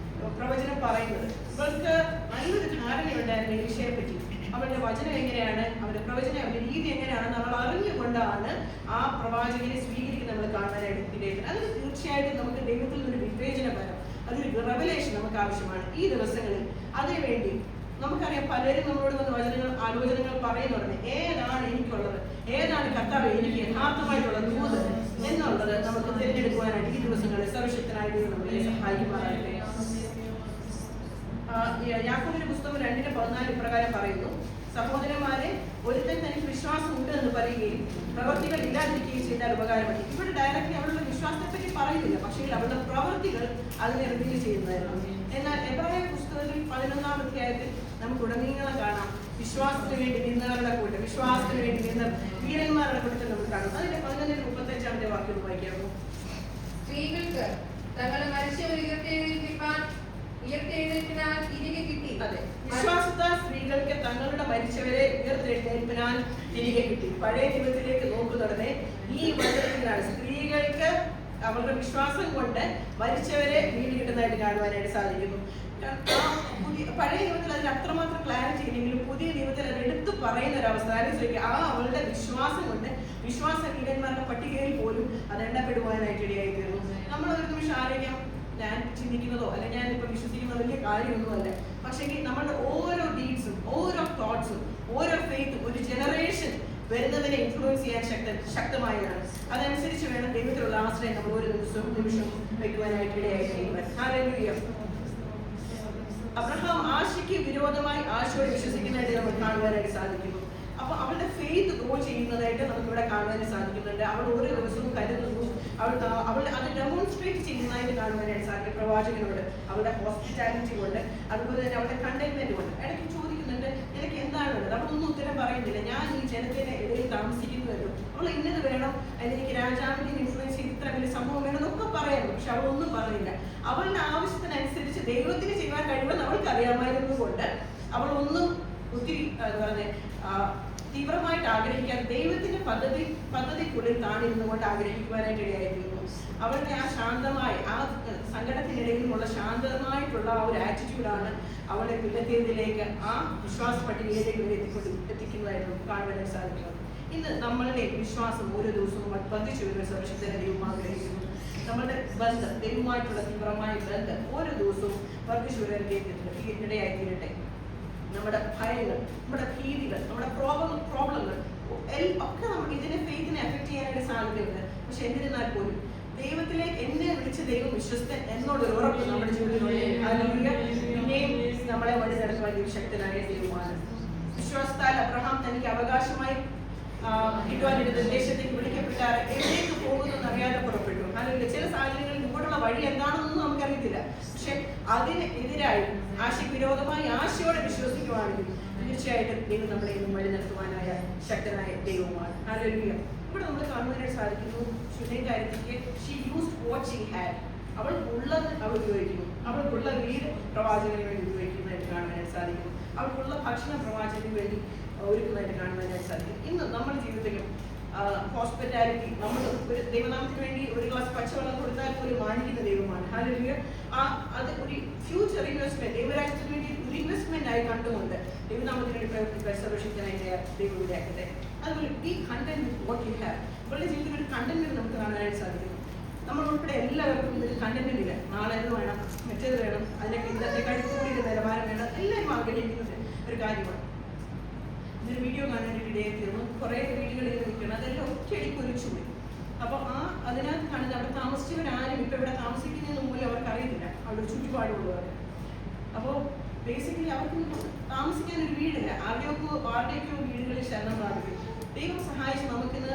പ്രവചനം പറയുന്നത്? ഇവർക്ക് നല്ലൊരു ധാരണയുണ്ടായിരുന്നു ഈശോയെ പറ്റി. അവരുടെ വചനം എങ്ങനെയാണ്, അവരുടെ പ്രവചനം, അവരുടെ രീതി എങ്ങനെയാണെന്ന് അവൾ അറിഞ്ഞുകൊണ്ടാണ് ആ പ്രവാചകനെ സ്വീകരിക്കുന്നത് നമ്മൾ കാണാനായിട്ട് ഇടയാക്കുന്നത്. അതിന് തീർച്ചയായിട്ടും നമുക്ക് ദൈവത്തിൽ നിന്നൊരു വിവേചനം വരാം, അതൊരു റെവലേഷൻ നമുക്ക് ആവശ്യമാണ് ഈ ദിവസങ്ങളിൽ. അതിനുവേണ്ടി നമുക്കറിയാം, പലരും നമ്മളോട് വന്ന ആലോചനകൾ പറയുന്നുണ്ട്. ഏതാണ് എനിക്കുള്ളത്, ഏതാണ് കർത്താവ് എനിക്ക് യഥാർത്ഥമായിട്ടുള്ള ദൂത് എന്നുള്ളത് നമുക്ക് തിരഞ്ഞെടുക്കുവാനായിട്ട് ഈ ദിവസങ്ങളിൽ സർവശക്തനായ ദൈവം നമ്മളെ സഹായിക്കുമാറാകട്ടെ. യാക്കോബിന്റെ പുസ്തകം 2:14 ഇപ്രകാരം പറയുന്നു, സഹോദരന്മാരെ, ഒരുത്തൻ തനിക്ക് വിശ്വാസം ഉണ്ട് എന്ന് പറയുകയും പ്രവൃത്തികൾ ഇല്ലാതിരിക്കുകയും ചെയ്താൽ ഉപകാരമാണ്. ഇവിടെ ഡയറക്റ്റ്ലി അവളുടെ വിശ്വാസത്തെ പറ്റി പറയുന്നില്ല, പക്ഷേ അവളുടെ പ്രവൃത്തികൾ അതിനെ റിവീൽ ചെയ്യുന്നതായിരുന്നു. എന്നാൽ എബ്രായ പുസ്തകത്തിൽ 11-ാം അധ്യായത്തിൽ നമുക്ക് ഉടനീളം കാണാം വിശ്വാസത്തിന് വേണ്ടി നിന്നവരുടെ കൂട്ടം, വിശ്വാസത്തിന് വേണ്ടി നിന്ന വീരന്മാരുടെ കൂട്ടത്തിൽ നമുക്ക് കാണാം. അതിന്റെ 11-35 വാക്യം വായിക്കാമോ? സ്ത്രീകൾക്ക് തങ്ങളുടെ മനുഷ്യരെ ഉയർത്തെഴുന്നേൽപ്പിനാൽ തിരികെ കിട്ടി. അതെ, വിശ്വാസത്താൽ സ്ത്രീകൾക്ക് തങ്ങളുടെ മരിച്ചവരെ ഉയർത്തെഴുന്നേൽപ്പിനാൽ തിരികെ കിട്ടി. പഴയ നിയമത്തിലേക്ക് നോക്കുന്നതിനെ ഈ വചനത്തിലാണ് സ്ത്രീകൾക്ക് അവരുടെ വിശ്വാസം കൊണ്ട് മരിച്ചവരെ വീട് കിട്ടുന്നതായിട്ട് കാണുവാനായിട്ട് സാധിക്കുന്നു. പഴയ നിയമത്തിൽ അതിന് അത്രമാത്രം ക്ലാരിറ്റി ഇല്ലെങ്കിലും പുതിയ നിയമത്തിൽ അത് എടുത്തു പറയുന്ന ഒരവസ്ഥ. ആ അവളുടെ വിശ്വാസം കൊണ്ട് വിശ്വാസ വീരന്മാരുടെ പട്ടികയിൽ പോലും അത് എണ്ണപ്പെടുവാനായിട്ട് ഇടയായി തീർന്നു. നമ്മൾ ഒരു നിമിഷം ആരെയും ഞാൻ ചിന്തിക്കുന്നതോ അല്ലെ ഞാൻ ഇപ്പൊ വിശ്വസിക്കുന്ന വലിയ കാര്യമൊന്നുമല്ല. പക്ഷേ നമ്മുടെ ഓരോ ഡീഡ്സും ഓരോ തോട്ട്സും ഓരോ ഫെയ്ത്തും ഒരു ജനറേഷൻ വരുന്നതിനെ ഇൻഫ്ലുവൻസ് ചെയ്യാൻ ശക്തമായതാണ്. അതനുസരിച്ച് വേണം ദൈവത്തിലുള്ള ആശ്രയം നമ്മൾ ഓരോ നിമിഷം വയ്ക്കുവാനായിട്ട് ഇടയായി. ഹല്ലേലൂയ. അബ്രഹാം ആശയ്ക്ക് വിരോധമായി ആശയോട് വിശ്വസിക്കുന്നതായിട്ട് നമ്മൾ കാണുവാനായിട്ട് സാധിക്കുന്നു. അപ്പൊ അവളുടെ ഫെയ്ത്ത് ഗ്രോ ചെയ്യുന്നതായിട്ട് നമുക്ക് ഇവിടെ കാണുവാൻ സാധിക്കുന്നുണ്ട്. അവൾ ഓരോ ദിവസവും കരുതുന്നു, അവൾ അത് ഡെമോൺസ്ട്രേറ്റ് ചെയ്യുന്നതായിട്ട് കാണുവാനായിട്ട് സാധിക്കും പ്രവാചകനോട്. അവളുടെ ഹോസ്പിറ്റാലിറ്റി കൊണ്ട്, അതുപോലെ തന്നെ അവളുടെ കണ്ടെയ്ൻമെന്റ് കൊണ്ട്. ഇടയ്ക്ക് ചോദിക്കുന്നുണ്ട്, എനിക്ക് എന്താണുള്ളത്? അവളൊന്നും ഉത്തരം പറയുന്നില്ല. ഞാൻ ഈ ജനത്തിന്റെ ഇടയിൽ താമസിക്കുന്നുവല്ലോ, അവൾ ഇന്നത് വേണം, അല്ലെങ്കിൽ എനിക്ക് രാജാവിന്റെ ഇൻഫ്ലുവൻസ് ചെയ്ത് ഇത്ര വലിയ സംഭവം വേണം എന്നൊക്കെ പറയാമോ? പക്ഷെ അവളൊന്നും പറഞ്ഞില്ല. അവളുടെ ആവശ്യത്തിനനുസരിച്ച് ദൈവത്തിന് ചെയ്യാൻ കഴിയുമെന്ന് അവൾക്ക് അറിയാമായിരുന്നു കൊണ്ട് അവൾ ഒന്നും ഒത്തിരി തീവ്രമായിട്ട് ആഗ്രഹിക്കാൻ ദൈവത്തിന്റെ പദ്ധതിക്കുള്ളിൽ താണിരുന്നു കൊണ്ട് ആഗ്രഹിക്കുവാനായിട്ട് ഇടയായിരുന്നു. അവളുടെ ആ ശാന്തമായ ആ സങ്കടത്തിനിടയിലുമുള്ള ശാന്തമായിട്ടുള്ള ആ ഒരു ആറ്റിറ്റ്യൂഡാണ് അവളെ പിന്നത്തേതിലേക്ക് ആ വിശ്വാസ പട്ടികയിലേക്ക് എത്തിക്കുന്നതായിട്ട് കാണുവാനായിട്ട് സാധിക്കുന്നത്. ഇന്ന് നമ്മളുടെ വിശ്വാസം ഓരോ ദിവസവും വർദ്ധിച്ചു വരുന്ന സർവശക്തനെ ദൈവം ആഗ്രഹിക്കുന്നു. നമ്മളുടെ ബന്ധം, ദൈവമായിട്ടുള്ള തീവ്രമായ ബന്ധം ഓരോ ദിവസവും വർദ്ധിച്ചു വരാനിടയായി തീരട്ടെ. നമ്മുടെ ഭയങ്ങൾ, നമ്മുടെ ഭീതികൾ, നമ്മുടെ പ്രോബ്ലങ്ങൾ ഒക്കെ ഇതിനെ ഫെയ്ത്തിനെ എഫക്ട് ചെയ്യാനായിട്ട് സാധ്യതയുണ്ട്. പക്ഷെ എന്നിരുന്നാൽ പോലും ദൈവത്തിലേക്ക് എന്നെ വിളിച്ച ദൈവം വിശ്വസ്തൻ എന്നോടൊരു ഉറപ്പ് നമ്മുടെ ജീവിതത്തിലുണ്ട്. ഹല്ലേലൂയ. പിന്നെയും നമ്മളെ വഴി നടത്തുവാൻ ശക്തനായ ദൈവമാണ്. വിശ്വാസത്താൽ അബ്രഹാം തനിക്ക് അവകാശമായി കിട്ടുവാനിരുന്ന ദേശത്തേക്ക് വിളിക്കപ്പെട്ടാൽ എവിടേക്ക് പോകുമെന്ന് അറിയാതെ പുറപ്പെട്ടു. അല്ലെങ്കിൽ ചില സാഹചര്യങ്ങളിൽ ഇങ്ങോട്ടുള്ള വഴി എന്താണെന്നൊന്നും നമുക്കറിയത്തില്ല. പക്ഷെ അതിന് എതിരായി ആശയ്ക്ക് വിരോധമായി ആശയോടെ വിശ്വസിക്കുവാണെങ്കിൽ തീർച്ചയായിട്ടും ദൈവം നമ്മളെ ഇന്നും വഴി നടത്തുവാനായ ശക്തനായ ദൈവമാണ്. ഹല്ലേലൂയ. ഇവിടെ നമ്മൾ കാണുവാനായിട്ട് സാധിക്കുന്നു, ശുദ്ധീകാരത്തിക്ക് she used what she had. അവൾക്കുള്ളത് അവൾ ഉപയോഗിക്കുന്നു. അവൾക്കുള്ള വീട് പ്രവാചകന് വേണ്ടി ഉപയോഗിക്കുന്നതായിട്ട് കാണുവാനായിട്ട് സാധിക്കുന്നു. അവൾക്കുള്ള ഭക്ഷണ പ്രവാചകന് വേണ്ടി ഒരുക്കുന്നതായിട്ട് കാണുവാനായിട്ട് സാധിക്കും. ഇന്ന് നമ്മുടെ ജീവിതത്തിലും ഹോസ്പിറ്റാലിറ്റി, നമ്മൾ ഒരു ദൈവനാമത്തിന് വേണ്ടി ഒരു ഗ്ലാസ് പച്ചവെള്ളം കൊടുത്താൽ പോലും മാനിക്കുന്ന ദൈവമാണ്. ഹല്ലേലൂയ. അത് ഒരു ഫ്യൂച്ചർ ഇൻവെസ്റ്റ്മെന്റ്, ദൈവരാജ്യത്തിന് വേണ്ടി ഒരു ഇൻവെസ്റ്റ്മെന്റ് ആയി കണ്ടുകൊണ്ട് ദൈവനാമത്തിന് വേണ്ടി പ്രവർത്തിക്കാൻ സർവശക്തനായ ദൈവം ഇടയാക്കട്ടെ. അതുപോലെ B content with what you have. ഇവളുടെ ജീവിതത്തിൽ ഒരു കണ്ടന്റ് നമുക്ക് കാണാനായിട്ട് സാധിക്കുന്നു. നമ്മൾ ഉൾപ്പെടെ എല്ലാവർക്കും ഒരു കണ്ടന്റ് ഇല്ല. നാളെ എന്ത് വേണം, മറ്റേത് വേണം, അതിനൊക്കെ ഇന്നത്തെക്കാൾ കൂടിയ നിലവാരം വേണം, എല്ലാവരും ആഗ്രഹിക്കുന്നത് ഒരു കാര്യമാണ്. ഇതൊരു വീഡിയോ കാണാനായിട്ട് ഇടയായി തീർന്നു. കുറേ വീടുകൾ ഇങ്ങനെ നിൽക്കണം, അതെല്ലാം ഒറ്റയടിക്ക് ഒരുമിച്ച് പോയി. അപ്പോൾ അതിനകത്ത് കാണുന്നത് അവിടെ താമസിച്ചവരാരും ഇപ്പം ഇവിടെ താമസിക്കുന്നതിന് മൂലം അവർക്ക് അറിയത്തില്ല, അവിടെ ചുറ്റുപാടുള്ളവർ. അപ്പോൾ ബേസിക്കലി അവർക്ക് താമസിക്കാൻ ഒരു വീടില്ല. ആരുടെയൊക്കെയോ വീടുകളിൽ ശരണം പ്രാപിക്കും. ദൈവം സഹായിച്ച് നമുക്കിന്ന്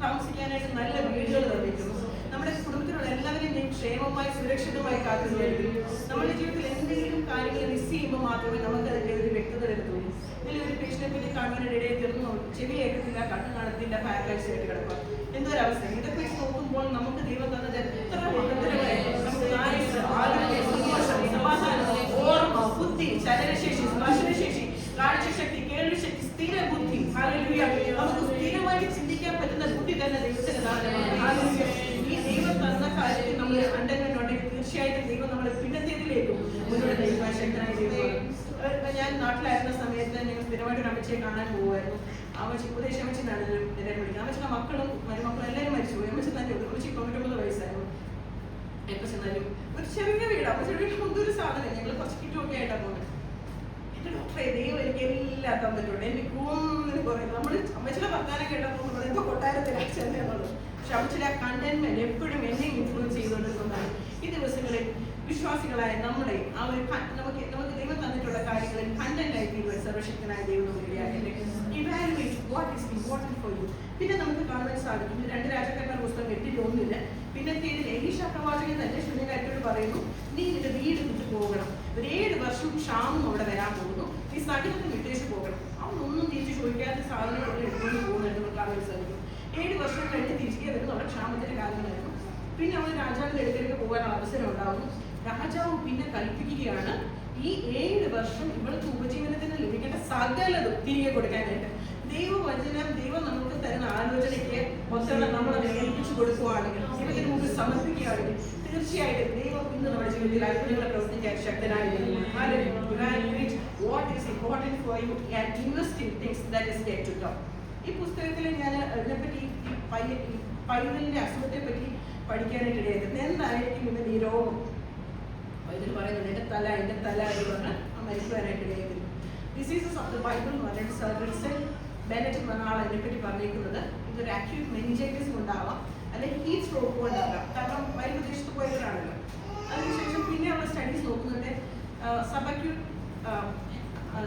താമസിക്കാനായിട്ട് നല്ല വീടുകൾ നിർമ്മിക്കുന്നു. നമ്മുടെ കുടുംബത്തിലുള്ള എല്ലാവരെയും ക്ഷേമമായി സുരക്ഷിതമായി കാത്തുകൊണ്ടിരിക്കും. നമ്മുടെ ജീവിതത്തിൽ എന്തെങ്കിലും കാര്യങ്ങൾ മിസ് ചെയ്യുമ്പോൾ മാത്രമേ നമുക്ക് അതിൻ്റെ ഒരു വ്യക്തത വരുത്തുള്ളൂ. ഇതിൽ ഒരു പേഷ്യനെ പറ്റി കാണുവാനായിട്ട് ഇടയിൽ തീർന്നു, ചെവി കേൾക്കത്തില്ല, കണ്ണ് കാണത്തില്ല, പാരലൈസ് ആയിട്ട് കിടക്കുക. എന്തൊരവസ്ഥ! ഇതൊക്കെ വെച്ച് നോക്കുമ്പോൾ നമുക്ക് ദൈവം തന്നത് എത്ര മഹത്തരമായി. നമുക്ക് ആരോഗ്യം, സന്തോഷം, സമാധാനം, ഓർമ്മ, ബുദ്ധി, ചലനശേഷി, സ്പർശനശേഷി, കാഴ്ചശക്തി, കേൾവിശക്തി, സ്ഥിര ബുദ്ധി. ഹല്ലേലൂയ. നമുക്ക് സ്ഥിരമായിട്ട് ചിന്തിക്കാൻ പറ്റുന്ന ബുദ്ധി തന്നെ ദൈവത്തിന്റെ ദാനമാണ്. ഹല്ലേലൂയ. ഈ ദൈവം തന്ന കാര്യത്തിൽ നമ്മൾ കണ്ടന്റ് ഉണ്ടെങ്കിൽ തീർച്ചയായിട്ടും ദൈവം നമ്മളെ പിന്നത്തേതിലേക്കും മുന്നോട്ട് നയിക്കാൻ ശക്തനായ ദൈവമാണ്. ഞാൻ നാട്ടിലായിരുന്ന സമയത്ത് ഞങ്ങൾ സ്ഥിരമായിട്ട് ഒരു അമ്മച്ചിയെ കാണാൻ പോകുമായിരുന്നു. അമ്മച്ചി ഉപദേശ അമ്മച്ചിന്നാണ് എല്ലാവരും വിളിക്കുന്നത്. അമ്മച്ചിയുടെ മക്കളും മരുമക്കളും എല്ലാവരും മരിച്ചുപോയി. അമ്മച്ചി തന്നെ ഉള്ളൂ. അമ്മച്ചി 99 വയസ്സായിരുന്നു. എപ്പോൾ ചെന്നാലും ഒരു ചെറിയ വീട്, അമ്മച്ചിയുടെ വീട്ടിൽ എന്തൊരു സാധനം, ഞങ്ങൾ കുറച്ച് കിറ്റുമൊക്കെ ആയിട്ടാണ് പോകുന്നത്. എൻ്റെ ഡോക്ടറെ ദൈവം എനിക്ക് എല്ലാം തന്നിട്ടുണ്ട്, എനിക്ക് ഒന്നിനും കുറയില്ല. നമ്മൾ അമ്മച്ചിയുടെ വർത്താനം കേട്ടപ്പോൾ നമ്മൾ എന്തോ കൊട്ടാരത്തിലാണ് ചെന്നുള്ളത്. പക്ഷെ അമ്മച്ചിയുടെ ആ കണ്ടന്റ്മെന്റ് എപ്പോഴും എന്നെ ഇൻഫ്ലുവൻസ് ചെയ്തുകൊണ്ടിരുന്നതാണ്. ഈ ദിവസങ്ങളിൽ വിശ്വാസികളായ നമ്മളെ ആ ഒരു നമുക്ക് ദൈവം തന്നിട്ടുള്ള കാര്യങ്ങളിൽ കണ്ടന്റ് ആയി തീരുവാൻ സർവശക്തനായ ദൈവം നമുക്ക് ഇടയാക്കട്ടെ. Evaluate what is important for you. പിന്നെ നമുക്ക് കാണാൻ സാധിക്കും 2 രാജാക്കന്മാർ പുസ്തകം 8:1 പിന്നത്തേതിൽ എലീശ പ്രവാചകൻ തന്നെ ശുദ്ധകാര്യത്തോട് പറയുന്നു, നീ നിന്റെ വീട് വിട്ടു പോകണം, ഒരു 7 വർഷം ക്ഷാമം അവിടെ വരാൻ പോകുന്നു, നീ സകലത്തും വിട്ടേച്ച് പോകണം. അവനൊന്നും തിരിച്ച് ചോദിക്കാത്ത സാധനങ്ങളൊക്കെ എടുത്തുകൊണ്ട് പോകുന്നുണ്ട് നമുക്ക് കാണാൻ സാധിക്കും. 7 വർഷം കഴിഞ്ഞ് തിരികെ വരുന്നു. അവിടെ ക്ഷാമത്തിന്റെ കാലങ്ങളായിരുന്നു. പിന്നെ അവൻ രാജാവിന്റെ അടുത്തേക്ക് പോകാനുള്ള അവസരം ഉണ്ടാകുന്നു. രാജാവ് പിന്നെ കൽപ്പിക്കുകയാണ് ഈ 7 വർഷം ഇവൾക്ക് ഉപജീവനത്തിന് ലഭിക്കേണ്ട സകലതും തിരികെ കൊടുക്കാനായിട്ട്. ദൈവവചനം, ദൈവം നമുക്ക് തരുന്ന ആലോചനയ്ക്ക് ഒത്തവണ നമ്മൾ അത് ഏൽപ്പിച്ചു കൊടുക്കുകയാണെങ്കിൽ, ദൈവത്തിന് മുമ്പ് സമർപ്പിക്കുകയാണെങ്കിൽ തീർച്ചയായിട്ടും ദൈവം ഇന്ന് നമ്മുടെ ജീവിതത്തിൽ അത്ഭുതങ്ങളെ പ്രവർത്തിക്കാൻ ശക്തനായ ഈ പുസ്തകത്തിൽ ഞാൻ ഇതിനെപ്പറ്റി പൈതലിന്റെ അസുഖത്തെ പറ്റി പഠിക്കാനായിട്ട് ഇടയായിരുന്നു. എന്തായിരിക്കും ഇന്ന് ഈ രോഗം? ഇതിൽ പറയുന്നുണ്ട് എൻ്റെ തല എന്ന് പറഞ്ഞ് മരിക്കുവാനായിട്ട് ഇടയായിരുന്നു. ഡിസീസസ് ഓഫ് ദ ബൈബിൾ എന്ന് പറഞ്ഞിട്ട് സർ ബെനറ്റ് എന്ന ആൾ അതിനെപ്പറ്റി പറഞ്ഞിരിക്കുന്നത് ഇതൊരു അക്യൂട്ട് മെനിഞ്ചൈറ്റിസ് ഉണ്ടാവാം, അല്ലെങ്കിൽ ഹീറ്റ് സ്ട്രോക്ക് കൊണ്ടാകാം. കാരണം വൈദ്യ പ്രദേശത്ത് പോയവരാണല്ലോ. അതിനുശേഷം പിന്നെയുള്ള സ്റ്റഡീസ് നോക്കുന്നുണ്ട്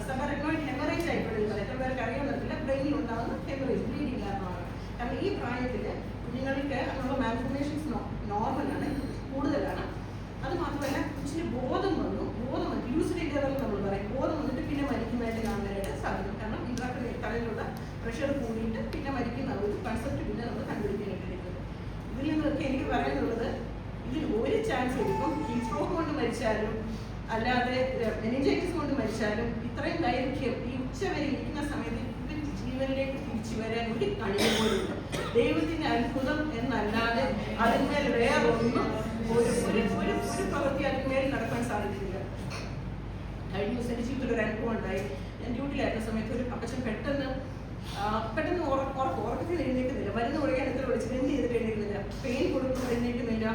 സബറഗ്നോയിഡ് ഹെമറേജ് ആയിപ്പോഴുള്ളത്. എത്ര പേർക്ക് അറിയാൻ പറ്റില്ല, ബ്രെയിനിൽ ഉണ്ടാകുന്ന ഹെമറേജ്, ബ്ലീഡിംഗ് കാരണമാണ്. കാരണം ഈ പ്രായത്തിൽ കുഞ്ഞുങ്ങൾക്ക് നമ്മുടെ മാൽഫോർമേഷൻസ് നോർമലാണ്, കൂടുതലാണ്. അത് മാത്രമല്ല കൊച്ചിന് ബോധം വന്നു ലൂസിഡ് ലെവൽ നമ്മൾ പറയും, ബോധം വന്നിട്ട് പിന്നെ മരിക്കുന്നതായിട്ട് കാണാനായിട്ട് സാധിക്കും. കാരണം തലയിലുള്ള പ്രഷർ കൂടിയിട്ട് പിന്നെ മരിക്കുന്ന ഒരു കൺസെപ്റ്റ് പിന്നെ നമ്മൾ കണ്ടുപിടിക്കാനായിട്ട്. ഇതിൽ നിന്നൊക്കെ എനിക്ക് പറയാനുള്ളത്, ഇതിൽ ഒരു ചാൻസ് എടുക്കും ഹീറ്റ് സ്ട്രോക്ക് കൊണ്ട് മരിച്ചാലും അല്ലാതെ മെനിഞ്ചൈറ്റിസ് കൊണ്ട് മരിച്ചാലും ഇത്രയും ദൈർഘ്യം ഈ ഉച്ചവരെ ഇരിക്കുന്ന സമയത്ത് ഇവർ ജീവനിലേക്ക് തിരിച്ചു വരാൻ ഒരു കഴിവ് പോലുണ്ട്. ദൈവത്തിന്റെ അത്ഭുതം എന്നല്ലാതെ അതിന്മേൽ വേറൊന്നും ഒരു പ്രവൃത്തി അതിന്മേൽ നടക്കാൻ സാധിക്കില്ല. കഴിഞ്ഞ ദിവസം എൻ്റെ ജീവിതത്തിൽ ഒരു അനുഭവം ഉണ്ടായി. ഞാൻ ഡ്യൂട്ടിയിലായിരുന്ന സമയത്ത് ഒരു അപ്പച്ചൻ പെട്ടെന്ന് ഉറക്കത്തിൽ എഴുന്നേക്കുന്നില്ല. മരുന്ന് ഒഴിക്കാൻ എത്ര വിളിച്ചിട്ട് എന്ത് ചെയ്തിട്ട് എഴുന്നേക്കുന്നില്ല, പെയിൻ കൊടുക്കുമ്പോൾ എഴുന്നേക്കുന്നില്ല,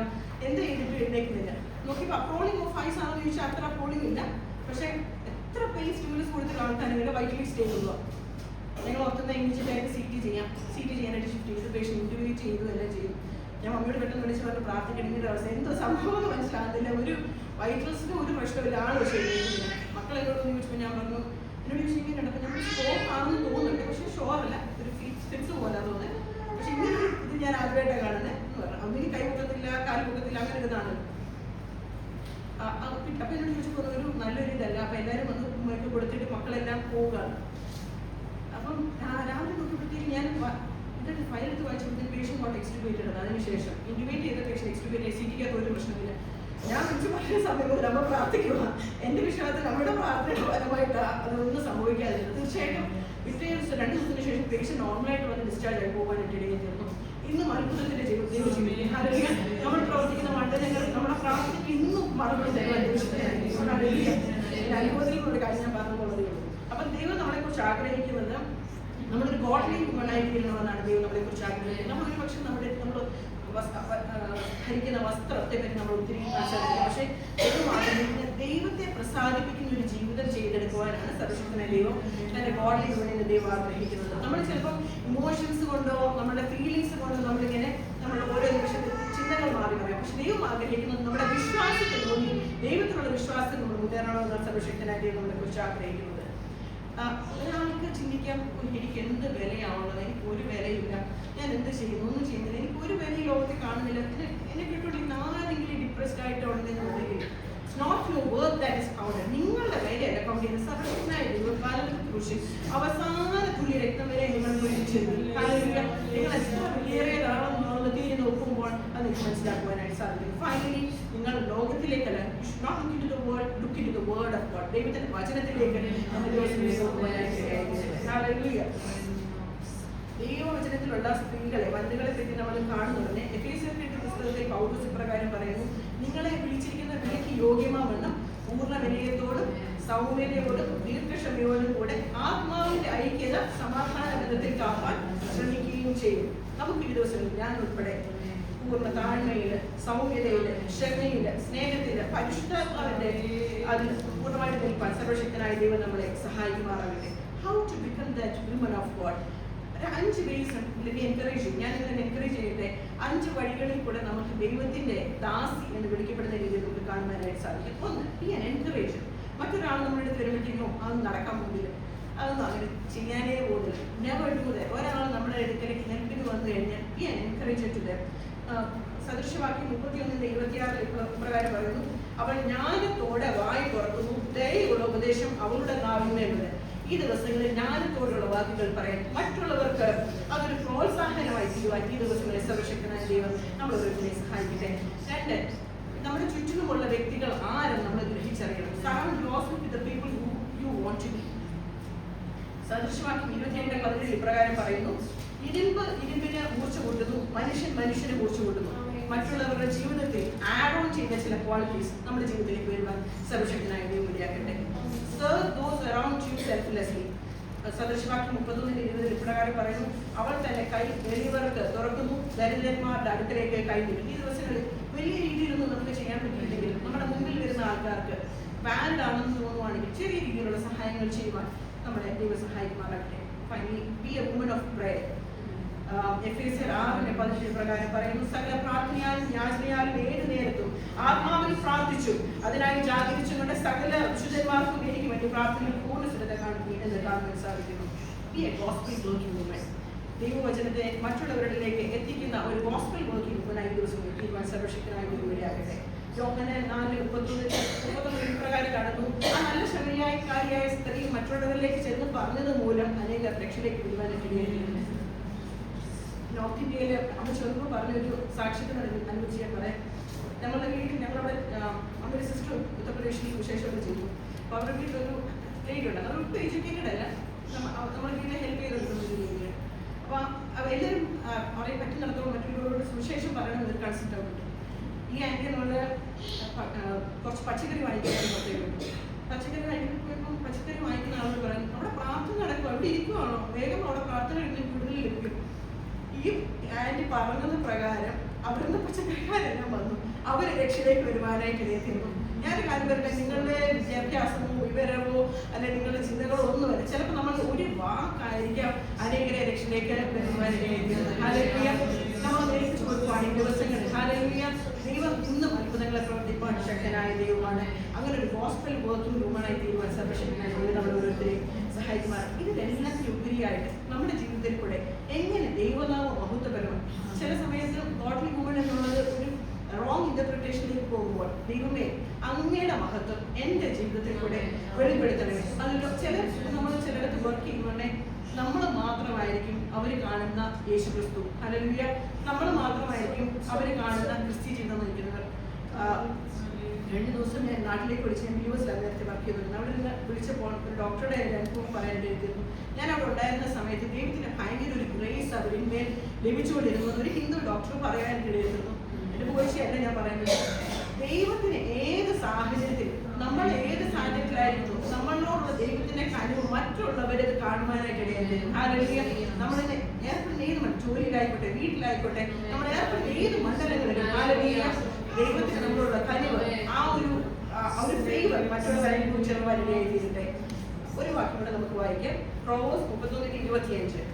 എന്ത് ചെയ്തിട്ട് എഴുന്നേക്കുന്നില്ല. നോക്കിയപ്പോൾ അപ്രോളിംഗ് ഓഫ് ഐസ് ആണെന്ന് ചോദിച്ചാൽ അത്ര അപ്രോളിംഗ് ഇല്ല. പക്ഷെ എത്ര പെയിൻ സ്റ്റിമുലസ് കൊടുത്തിട്ട് ആൾക്കാരുടെ വൈറ്റലി സ്റ്റേ ചെയ്യുക. ഞങ്ങൾ ഓർത്തുന്ന ഇമീഡിയറ്റായിട്ട് CT ചെയ്യാനായിട്ട് ഷിഫ്റ്റ് ചെയ്ത് പേഷ്യൻ്റ് ഇൻറ്റുബേറ്റ് ചെയ്തു, എല്ലാം ചെയ്തു. ഞാൻ മമ്മിയോട് പെട്ടെന്ന് വിളിച്ച് പറഞ്ഞ് പ്രാർത്ഥിക്കണമെങ്കിൽ അവസ്ഥ എന്തോ സംഭവം എന്ന് മനസ്സിലാകുന്നില്ല. ഒരു വൈറ്റ് ഡ്രസ്സിന് ഒരു പ്രശ്നമില്ല, ആൾ പക്ഷേ മക്കൾ എന്നോട് ചോദിച്ചപ്പോൾ ഞാൻ പറഞ്ഞു എന്നോട് ചോദിച്ചു ഇങ്ങനെ ഉണ്ടപ്പോൾ ഞാൻ ഷോക്ക് ആണെന്ന് തോന്നുന്നുണ്ട്, പക്ഷേ ഷോറല്ല, ഒരു ഫിക്സ് പോലെ തോന്നുന്നത്. പക്ഷെ ഇങ്ങനെ ഇത് ഞാൻ ആദ്യമായിട്ടാണ് കാണുന്നത് എന്ന് പറഞ്ഞു. അമ്മയ്ക്ക് കൈ പൊക്കത്തില്ല, കാൽ പൊക്കത്തില്ല, അങ്ങനെ ഇതാണ്. അപ്പൊ എന്നോട് ചോദിച്ചപ്പോൾ ഒരു നല്ലൊരു ഇതല്ല. അപ്പൊ എല്ലാവരും വന്ന് ഉമ്മയ്ക്ക് കൊടുത്തിട്ട് മക്കളെല്ലാം പോവുകയാണ്. അപ്പം രാവിലെ നോക്കിയപ്പോഴത്തേക്ക് ഞാൻ എന്നിട്ട് ഫയലെടുത്ത് വായിച്ചപ്പോഴത്തേക്ക് പേഷ്യൻ്റ് നോട്ട് എക്സ്റ്റുബേറ്റഡ് ആണ്. അതിനുശേഷം ഇൻറ്റുബേറ്റ് ചെയ്ത പേഷ്യൻ്റ് എക്സ്റ്റുബേറ്റ് സിറ്റിക്കകത്ത് ഒരു പ്രശ്നമില്ല. ഞാൻ വിളിച്ച് പറയുന്ന സമയം കൊണ്ട് നമ്മൾ പ്രാർത്ഥിക്കുക. എൻ്റെ വിശ്വാസത്തിൽ നമ്മുടെ പ്രാർത്ഥനയുടെ ഫലമായിട്ട് അതൊന്നും സംഭവിക്കാതില്ല. തീർച്ചയായിട്ടും പിറ്റേ ദിവസം 2 ദിവസത്തിന് ശേഷം പേഷ്യൻ്റ് നോർമലായിട്ട് വന്ന് ഡിസ്ചാർജ് ആയി പോകാനായിട്ട് ഇടയിൽ തീർന്നു. ഇന്നും അത്ഭുതത്തിന്റെ ജീവിതം നമ്മൾ പ്രവർത്തിക്കുന്ന മണ്ഡലങ്ങൾ നമ്മുടെ പ്രാർത്ഥനയ്ക്ക് ഇന്നും മറുപടി തരുവാൻ അനുഭവത്തിലുള്ള ഒരു കാര്യം ഞാൻ പറഞ്ഞുകൊള്ളതേ ഉള്ളൂ. അപ്പം ദൈവം നമ്മളെക്കുറിച്ച് ആഗ്രഹിക്കുന്നത് നമ്മളൊരു ഗോഡ്ലി വുമണായി തീരണമെന്നാണ് ദൈവം നമ്മളെക്കുറിച്ച് ആഗ്രഹിക്കുന്നത്. നമ്മളൊരു പക്ഷെ നമ്മൾ ധരിക്കുന്ന വസ്ത്രത്തെ പറ്റി നമ്മൾ ഒത്തിരി ആശ്രയിക്കും. പക്ഷേ ദൈവത്തെ പ്രസാദിപ്പിക്കുന്ന ഒരു ജീവിതം ചെയ്തെടുക്കുവാനാണ് സർവശക്തനായ ദൈവം തന്റെ ഗോഡ്ലി വുമണിനെ ദൈവം ആഗ്രഹിക്കുന്നത്. നമ്മൾ ചിലപ്പം ഇമോഷൻസ് കൊണ്ടോ നമ്മുടെ ഫീലിങ്സ് കൊണ്ടോ നമ്മളിങ്ങനെ നമ്മൾ ഓരോ നിമിഷത്തിൽ ചിന്തകൾ മാറി പറയാം. പക്ഷെ ദൈവം ആഗ്രഹിക്കുന്നത് നമ്മുടെ വിശ്വാസത്തിൽ മുന്നിൽ ദൈവത്തിലുള്ള വിശ്വാസത്തിൽ നമ്മൾ മുന്നേറണമെന്നാണ് സർവശക്തനായ ദൈവം നമ്മളെ കുറിച്ച് ആഗ്രഹിക്കുന്നത്. ഒരാൾക്ക് ചിന്തിക്കാം, എനിക്ക് എന്ത് വിലയാണുള്ളത്, എനിക്ക് ഒരു വിലയില്ല, ഞാൻ എന്ത് ചെയ്യുന്നു, ഒന്നും ചെയ്യുന്നില്ല, എനിക്ക് ഒരു വില ഈ ലോകത്തിൽ കാണുന്നില്ല, എന്നെ കിട്ടുണ്ടെങ്കിൽ ആരെങ്കിലും ഡിപ്രസ്ഡ് ആയിട്ടുണ്ടെന്നുണ്ടെങ്കിൽ it's not your work that is counted. നിങ്ങളുടെ വിലയല്ല കൗണ്ട് ചെയ്യുന്നത്. സർവശക്തനായ ദൈവം കാലത്ത് അവസാന തുള്ളി രക്തം വരെ നിങ്ങൾ നിങ്ങൾ എത്ര വലിയേറിയതാണെന്ന് തിരിഞ്ഞ് നോക്കുമ്പോൾ അത് നിങ്ങൾക്ക് മനസ്സിലാക്കുവാനായിട്ട് സാധിക്കും. ഫൈനലി നിങ്ങൾ ലോകത്തിലേക്കല്ല, look into the word of God, ദൈവത്തിന്റെ വചനത്തിലേക്ക് ദൈവവചനത്തിലുള്ള സ്ത്രീകളെ വനിതകളെ പറ്റി നമ്മൾ കാണുന്നുണ്ട്. എഫേസ്യരുടെ പുസ്തകത്തിൽ പൗലോസ് ഇപ്രകാരം പറയുന്നു, നിങ്ങളെ വിളിച്ചിരിക്കുന്ന വിലയ്ക്ക് യോഗ്യമാവണ്ണം പൂർണ്ണ വിനയത്തോടും സൗമ്യതയോടും ദീർഘക്ഷമയോടും കൂടെ ആത്മാവിന്റെ ഐക്യത സമാധാന ബന്ധത്തിൽ കാപ്പാൻ ശ്രമിക്കുകയും ചെയ്യും. നമുക്ക് ഈ ദിവസങ്ങളിൽ ഞാൻ ഉൾപ്പെടെ പൂർണ്ണ താഴ്മയില്, സൗമ്യതയില്, ക്ഷമയില്, സ്നേഹത്തില്, പരിശുദ്ധാത്മാവിന്റെ അതിൽ പൂർണ്ണമായിട്ട് നിൽപ്പാൻ സർവശക്തനായ ദൈവം നമ്മളെ സഹായിക്കുമാറാകട്ടെ. How to become that woman of God. 5 ways encourage ചെയ്യും. ഞാൻ നിങ്ങളെ എൻകറേജ് ചെയ്യട്ടെ. 5 വഴികളിൽ കൂടെ നമുക്ക് ദൈവത്തിന്റെ ദാസി എന്ന് വിളിക്കപ്പെടുന്ന രീതിയിൽ നമുക്ക് കാണുവാനായിട്ട് സാധിക്കും. ഒന്ന്, ബി ആൻ എൻകറേജർ. മറ്റൊരാൾ നമ്മുടെ അടുത്ത് വരുമ്പോഴത്തേക്കോ അതൊന്നും നടക്കാൻ പോകുന്നില്ല, അതൊന്നും അങ്ങനെ ചെയ്യാനേ പോകുന്നില്ല, നെവർ ഡു ദാറ്റ്. ഒരാൾ നമ്മുടെ അടുക്കലേക്ക് ഹെൽപ്പിന് വന്നു കഴിഞ്ഞാൽ ബി ആൻ എൻകറേജർ ടു ദാറ്റ്. സദൃശവാക്യം 31:26 പ്രകാരം പറയുന്നു, അവൾ ജ്ഞാനത്തോടെ വായി തുറക്കുന്നു, ദയയുള്ള ഉപദേശം അവളുടെ നാവിന്മേലുണ്ട്. ഈ ദിവസങ്ങളിൽ ജ്ഞാനത്തോടുള്ള വാക്കുകൾ പറയാൻ മറ്റുള്ളവർക്ക് അതൊരു പ്രോത്സാഹനമായി തീരുവാൻ ഈ ദിവസങ്ങളിൽ സർവശക്തനായ ദൈവം നമ്മളോരോരുത്തരെ സഹായിക്കട്ടെ. 2, നമ്മുടെ ചുറ്റിനുമുള്ള വ്യക്തികൾ ആരും നമ്മൾ ഗ്രഹിച്ചറിയണം. Surround yourself with the people who you want to be. സദൃശവാക്യം 22:17 ഇപ്രകാരം പറയുന്നു, ഇരുമ്പിന് മൂർച്ച കൂട്ടുന്നു, മനുഷ്യന് മൂർച്ച കൂട്ടുന്നു. മറ്റുള്ളവരുടെ ജീവിതത്തിൽ ആഡ് ഓൺ ചെയ്യുന്ന ചില ക്വാളിറ്റീസ് നമ്മുടെ ജീവിതത്തിലേക്ക് വരുവാൻ സർവശക്തനായ ദൈവം ഇടയാക്കട്ടെ. Serve those around you selflessly. സദൃശവാക്യം 31:20 ഇപ്രകാരം പറയുന്നു, അവൾ തന്നെ കൈ എളിയവർക്ക് തുറക്കുന്നു, ദരിദ്രന്മാരുടെ അടുക്കലേക്ക് കൈ നീട്ടും. ഈ ദിവസങ്ങളിൽ വലിയ രീതിയിലൊന്നും നമുക്ക് ചെയ്യാൻ പറ്റിയില്ലെങ്കിൽ നമ്മുടെ മുമ്പിൽ വരുന്ന ആൾക്കാർക്ക് വാലിഡ് ആണെന്ന് തോന്നുവാണെങ്കിൽ ചെറിയ രീതിയിലുള്ള സഹായങ്ങൾ ചെയ്യുവാൻ നമ്മളെ ദൈവം സഹായിക്കുമാറാകട്ടെ. Finally be a woman of prayer. എഫേസ്യർ 6:15 പ്രകാരം പറയുന്നു, സകല പ്രാർത്ഥനയാലും യാചനയാലും ഏത് നേരത്തും ആത്മാവിൽ പ്രാർത്ഥിച്ചു, അതിനായി ജാഗരിച്ചുകൊണ്ട് സകല വിശുദ്ധന്മാർക്കും എനിക്ക് വേണ്ടി പ്രാർത്ഥനയിൽ പൂർണ്ണ ശ്രദ്ധ കാണിക്കും എന്ന് കാണുവാൻ സാധിക്കുന്നു. B A gospel working woman. ദൈവവചനത്തെ മറ്റുള്ളവരിലേക്ക് എത്തിക്കുന്ന ഒരു ഗോസ്പൽ വർക്കിംഗ് വുമണായി ദിവസം തീരുമാൻ സർവശക്തനായ ദൈവമാകട്ടെ. യോഹന്നാൻ 4:39 പ്രകാരം കാണുന്നു, ആ നല്ല ക്ഷമയായ സ്ത്രീ മറ്റുള്ളവരിലേക്ക് ചെന്ന് പറഞ്ഞത് മൂലം അനേക രക്ഷയിലേക്ക് വരുവാനായിട്ട് നോർത്ത് ഇന്ത്യയിൽ അമ്മ ചെറുപ്പം പറഞ്ഞൊരു സാക്ഷ്യത്തിന് അനുഭവിച്ച് ഞാൻ പറയാം. ഞങ്ങളുടെ വീട്ടിൽ ഞങ്ങളുടെ അമ്മയുടെ സിസ്റ്റർ ഉത്തർപ്രദേശിൽ വിശേഷമൊക്കെ ചെയ്തു. അപ്പോൾ അവരുടെ വീട്ടിലൊരു ലേഡി ഉണ്ട്, അവർ ഒട്ടും എഡ്യൂക്കേറ്റഡ് അല്ല, നമ്മുടെ വീട്ടിലെ ഹെൽപ്പ് ചെയ്തെടുക്കുന്ന ഒരു രീതിയാണ്. അപ്പോൾ എല്ലാവരും അവരെ പറ്റുന്നിടത്തോളം മറ്റുള്ളവരോട് സുവിശേഷം പറയണമെന്നൊരു കൺസെപ്റ്റ് ഉണ്ട്. ഈ ആൻറ്റി എന്നുള്ള കുറച്ച് പച്ചക്കറി വാങ്ങിക്കുന്നുണ്ട്. പച്ചക്കറി വാങ്ങിക്കുമ്പോൾ പച്ചക്കറി വാങ്ങിക്കുന്ന ആളോട് പറയും, അവിടെ പ്രാർത്ഥന നടക്കും, അവിടെ ഇരിക്കുവാണോ, വേഗം അവിടെ പ്രാർത്ഥന എടുത്ത് കൂടുതൽ ലഭിക്കും. ഈ ആൻറ്റി പറഞ്ഞത് പ്രകാരം അവിടുന്ന് പച്ചക്കറിക്കാരെല്ലാം വന്നു, അവർ രക്ഷയിലേക്ക് വരുവാനായിട്ട് ഇടയെത്തിയിരുന്നു. ഞാനൊരു കാര്യം പറയട്ടെ, നിങ്ങളുടെ വിദ്യാഭ്യാസമോ വിവരമോ അല്ലെങ്കിൽ നിങ്ങളുടെ ചിന്തകളോ ഒന്നുമല്ല, ചിലപ്പോൾ നമ്മൾ ഒരു വാക്കായിരിക്കാം അനേകരെ രക്ഷയിലേക്ക് വരുവാനിടയെത്തിയത്. നമ്മൾ നേരിട്ട് കൊടുക്കുവാണ് ഈ ദിവസങ്ങളിൽ. ഹല്ലേലൂയ. ദൈവം ഇന്നും അത്ഭുതങ്ങളെ പ്രവർത്തിപ്പാൻ ശക്തനായ ദൈവമാണ്. അങ്ങനെ ഒരു ഗോസ്പൽ വർക്കിംഗ് വുമണായി തീരുവാൻ സർവശക്തനായ ദൈവം നമ്മൾ ഓരോരുത്തരെയും സഹായിക്കുമാർ. ഇതിനെല്ലാത്തിനും ഉപരിയായിട്ട് നമ്മുടെ ജീവിതത്തിൽ കൂടെ എങ്ങനെ ദൈവനാമം മഹത്വപരമാണ്. ചില സമയത്ത് ഗോഡ്ലി വുമൺ എന്നുള്ളത് ഒരു റോങ് ഇന്റർപ്രിട്ടേഷനിലേക്ക് പോകുമ്പോൾ ദൈവമേ അങ്ങയുടെ മഹത്വം എൻ്റെ ജീവിതത്തിൽ കൂടെ വെളിപ്പെടുത്തണമേ. അതിൽ ചിലടത്ത് വർക്ക് ചെയ്യുമ്പോഴേ നമ്മൾ മാത്രമായിരിക്കും അവർ കാണുന്ന യേശുക്രിസ്തു. ഹല്ലേലൂയ. നമ്മൾ മാത്രമായിരിക്കും അവർ കാണുന്ന ക്രിസ്ത്യ ജീവിതം നയിക്കുന്നവർ. 2 ദിവസം ഞാൻ നാട്ടിലേക്ക് വിളിച്ച്, ഞാൻ യുഎസിലാണ് നേരത്തെ വർക്ക് ചെയ്തിരുന്നത്. അവിടെ നിന്ന് വിളിച്ചപ്പോൾ ഒരു ഡോക്ടറുടെ അനുഭവം പറയാനായിട്ടിരുന്നു. ഞാൻ അവിടെ ഉണ്ടായിരുന്ന സമയത്ത് ദൈവത്തിന് ഭയങ്കര ഒരു ഗ്രേസ് അവരിന്മേൽ ലഭിച്ചുകൊണ്ടിരുന്നു. ഒരു ഹിന്ദു ഡോക്ടർ പറയാനായിട്ടിരുന്നു. എൻ്റെ പോയിച്ചയല്ല ഞാൻ പറയുന്നത്. ദൈവത്തിന് ഏത് സാഹചര്യത്തിൽ, നമ്മൾ ഏത് സാഹചര്യത്തിലായിരുന്നു, നമ്മളോടുള്ള ദൈവത്തിന്റെ കഴിവ് മറ്റുള്ളവരത് കാണുവാനായിട്ട് ഇടയായിരുന്നു. ഹല്ലേലൂയ. നമ്മളിനെ ഏർപ്പെടുന്ന ഏത് ജോലിയിലായിക്കോട്ടെ, വീട്ടിലായിക്കോട്ടെ, നമ്മൾ ഏർപ്പെടുന്ന ഏത് മണ്ഡലങ്ങളിലും ഹല്ലേലൂയ ദൈവത്തിന് നമ്മളോടുള്ള കഴിവ്, ആ ഒരു ഫേവർ മറ്റുള്ളവരെ കുറിച്ച് വരികയായിരിക്കട്ടെ. ഒരു വാക്യം കൂടെ നമുക്ക് വായിക്കാം. പ്രോവേഴ്സ് 31:25.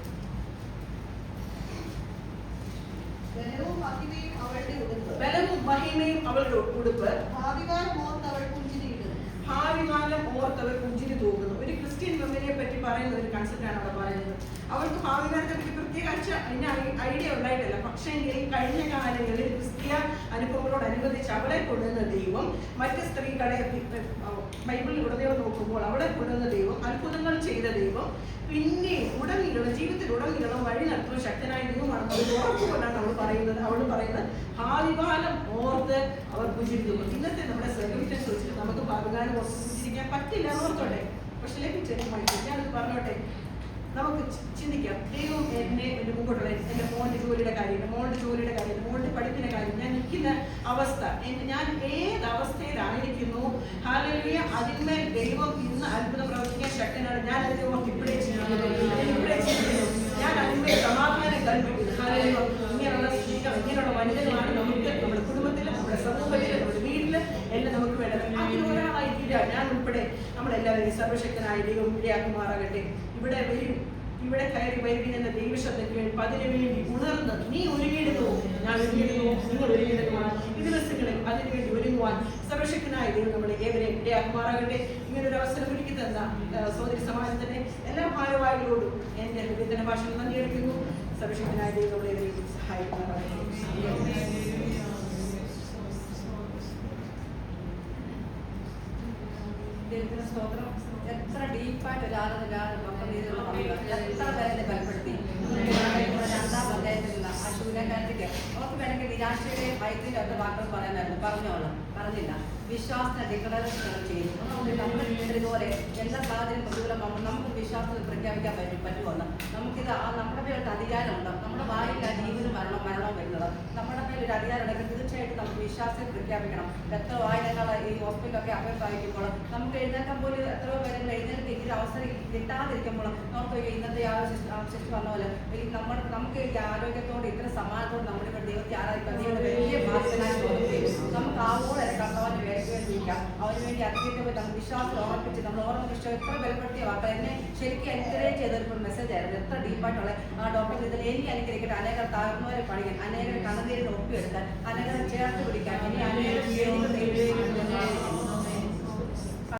ബലവും മഹിമയും അവളുടെ ഉടുപ്പ്, ബലവും മഹിമയും അവളുടെ ഉടുപ്പ്, ഭാവികാലം ഓർത്ത് അവൾ പുഞ്ചിരിയിടുന്നു. ഭാവികാലം ഓർത്തവർ പുഞ്ചിരി തൂകുന്നു. ഒരു ക്രിസ്ത്യൻ വിമനെ പറ്റി പറയുന്ന ഒരു കൺസെപ്റ്റാണ് അവിടെ പറയുന്നത്. അവർക്ക് ഭാവികാലത്തെ പറ്റി പ്രത്യേകിച്ച് അതിന് ഐഡിയ ഉണ്ടായിട്ടില്ല. പക്ഷേ കഴിഞ്ഞ കാലങ്ങളിൽ ക്രിസ്തീയ അനുഭവങ്ങളോടനുബന്ധിച്ച് അവളെ കൊണ്ടുവന്ന ദൈവം, മറ്റ് സ്ത്രീകളെ ബൈബിളിൽ ഉടനീളം നോക്കുമ്പോൾ അവിടെ കൊണ്ടുവന്ന ദൈവം, അത്ഭുതങ്ങൾ ചെയ്ത ദൈവം, പിന്നെ ഉടനീളം ജീവിതത്തിൽ ഉടനീളം വഴി നടത്തുന്ന ശക്തനായ ദൈവമാണെന്ന് ഉറപ്പുകൊണ്ടാണ് അവൾ പറയുന്നത് ഭാവികാലം ഓർത്ത് അവർ പുഞ്ചിരിക്കുന്നു. ഇന്നത്തെ നമ്മുടെ സർട്ടിഫിക്കറ്റ് വെച്ചിട്ട് നമുക്ക് ഭാവികാലം ഓർത്ത് പുഞ്ചിരിക്കാൻ പറ്റില്ല ഓർത്തോട്ടെ. പക്ഷെ ലഭിച്ചു ഞാനത് പറഞ്ഞോട്ടെ. നമുക്ക് ചിന്തിക്കാം, ദൈവം എന്നെ എൻ്റെ മുമ്പോട്ടുള്ള എൻ്റെ മോൻ്റെ ജോലിയുടെ കാര്യം, മോളുടെ ജോലിയുടെ കാര്യം, മോളുടെ പഠിപ്പിൻ്റെ കാര്യം, ഞാൻ നിൽക്കുന്ന അവസ്ഥ, ഞാൻ ഏത് അവസ്ഥയിലായിരിക്കുന്നു, ഹല്ലേലൂയ, അതിന്മേൽ ദൈവം ഇന്ന് അത്ഭുതം പ്രവർത്തിക്കാൻ ശക്തനാണ്. ഞാൻ അതിനെ ഓർത്ത് ഇവിടെ ചെയ്യുന്നു, ഞാൻ അതിന്മേൽ സമാധാനം കൽപ്പിക്കുന്നു. ഹല്ലേലൂയ. ഇങ്ങനെയുള്ള സ്ത്രീകൾ, ഇങ്ങനെയുള്ള വനിതകളാണ് നമുക്ക് നമ്മുടെ കുടുംബത്തിൽ, നമ്മുടെ സമൂഹത്തിൽ, നമ്മുടെ വീട്ടിൽ എല്ലാം നമുക്ക് വേണ്ടത്. അതിലൊരാളായി തീരാൻ ഞാൻ ഉൾപ്പെടെ നമ്മളെല്ലാവരും സർവശക്തനായ ദൈവം ഇടയാക്കുമാറാകട്ടെ. ഇവിടെ കയറി വരുന്ന ദൈവശബ്ദം കേൾപ്പ് അതിനു വേണ്ടി ഉണർന്ന് നീ ഒരുങ്ങിടുന്നു, ഞാൻ ഒരുങ്ങിടുന്നു, നിങ്ങൾ ഒരുങ്ങിടുന്നു. ഈ ദിവസങ്ങളിൽ അതിനുവേണ്ടി ഒരുങ്ങുവാൻ സർവശക്തനായ ദൈവം നമ്മളെ ഏവരെ ഇടയാക്കുമാറാകട്ടെ. ഇങ്ങനൊരു അവസരം ഒരുക്കി തന്ന സഹോദരി സമാജത്തിന്റെ എല്ലാ ഭാരവാഹികളോടും എൻ്റെ ഹൃദയത്തിന്റെ ഭാഷയിൽ നന്ദി എടുക്കുന്നു. സർവശക്തനായ ദൈവം നമ്മളെ ഏവരെയും സഹായിക്കുമാറാകട്ടെ. ദൈവത്തിന് സ്തോത്രം. എത്ര ഡീപ്പായിട്ട് ഒരു രീതിയിലുള്ള എത്ര പേരെ ബലപ്പെടുത്തി. 2ാം അധ്യായത്തിലുള്ള ആ ശൂന്യക്കാരത്തേക്ക് അവർക്ക് വേണമെങ്കിൽ നിരാശയുടെയും ഭയത്തിൻ്റെ ഒക്കെ വാക്കുകൾ പറയാനായിരുന്നു, പറഞ്ഞില്ല. വിശ്വാസത്തെ ഡിക്ലറേഷൻ ചെയ്തു. നമ്മുടെ ജീവിതത്തിൽ ഇതുപോലെ എല്ലാ സാഹചര്യം പ്രതികൂലം നമുക്ക് വിശ്വാസത്തിൽ പ്രഖ്യാപിക്കാൻ പറ്റുമെന്ന്. നമുക്കിത് നമ്മുടെ പേരൊരു അധികാരമുണ്ട്. നമ്മുടെ വായിൽ ആ ജീവനും മരണവും വരുന്നത് നമ്മുടെ പേരൊരു അധികാരം ഉണ്ടെങ്കിൽ തീർച്ചയായിട്ടും നമുക്ക് വിശ്വാസത്തിൽ പ്രഖ്യാപിക്കണം. എത്ര വായനകൾ ഈ ഹോസ്പിറ്റലൊക്കെ അഫയർ വായിക്കുമ്പോൾ നമുക്ക് എഴുന്നേക്കാൻ പോലും എത്രയോ പേരെങ്കിലും എഴുന്നേൽക്ക് ഈ അവസരം കിട്ടാതിരിക്കുമ്പോൾ നമുക്ക് ഇന്നത്തെ ആ ശിശു പറഞ്ഞ പോലെ നമുക്ക് ഈ ആരോഗ്യത്തോടെ ഇത്ര സമാനത്തോടെ നമ്മുടെ ഇവിടെ ദൈവത്തെ ആരാധിക്കാൻ വലിയ ബാധ്യതനായി തോന്നുകയും നമുക്ക് ആവോടെ കർത്താവിന് വേണ്ടിയിരിക്കാം. അവന് വേണ്ടി അതിഥിക്ക് നമുക്ക് വിശ്വാസം ഓർമ്മിപ്പിച്ച് നമ്മൾ ഓർമ്മിപ്പിച്ചു എത്ര ബലപ്പെടുത്തിയ വാർത്ത എന്നെ ശരിക്കും എൻകറേജ് ചെയ്തൊരു മെസ്സേജ് ആയിരുന്നു. എത്ര ഡീപ്പായിട്ടുള്ള ആ ഡോക്ടർ ഇതിൽ എനിക്ക് അനുഗ്രഹിക്കട്ടെ. അനേകർ താഴ്ന്നവരെ പഠിക്കാൻ, അനേകരെ കണ്ണുനീരിന് ഒപ്പിയെടുക്കാൻ, അനേകരെ ചേർത്ത് പിടിക്കാൻ, ഇനി അനേക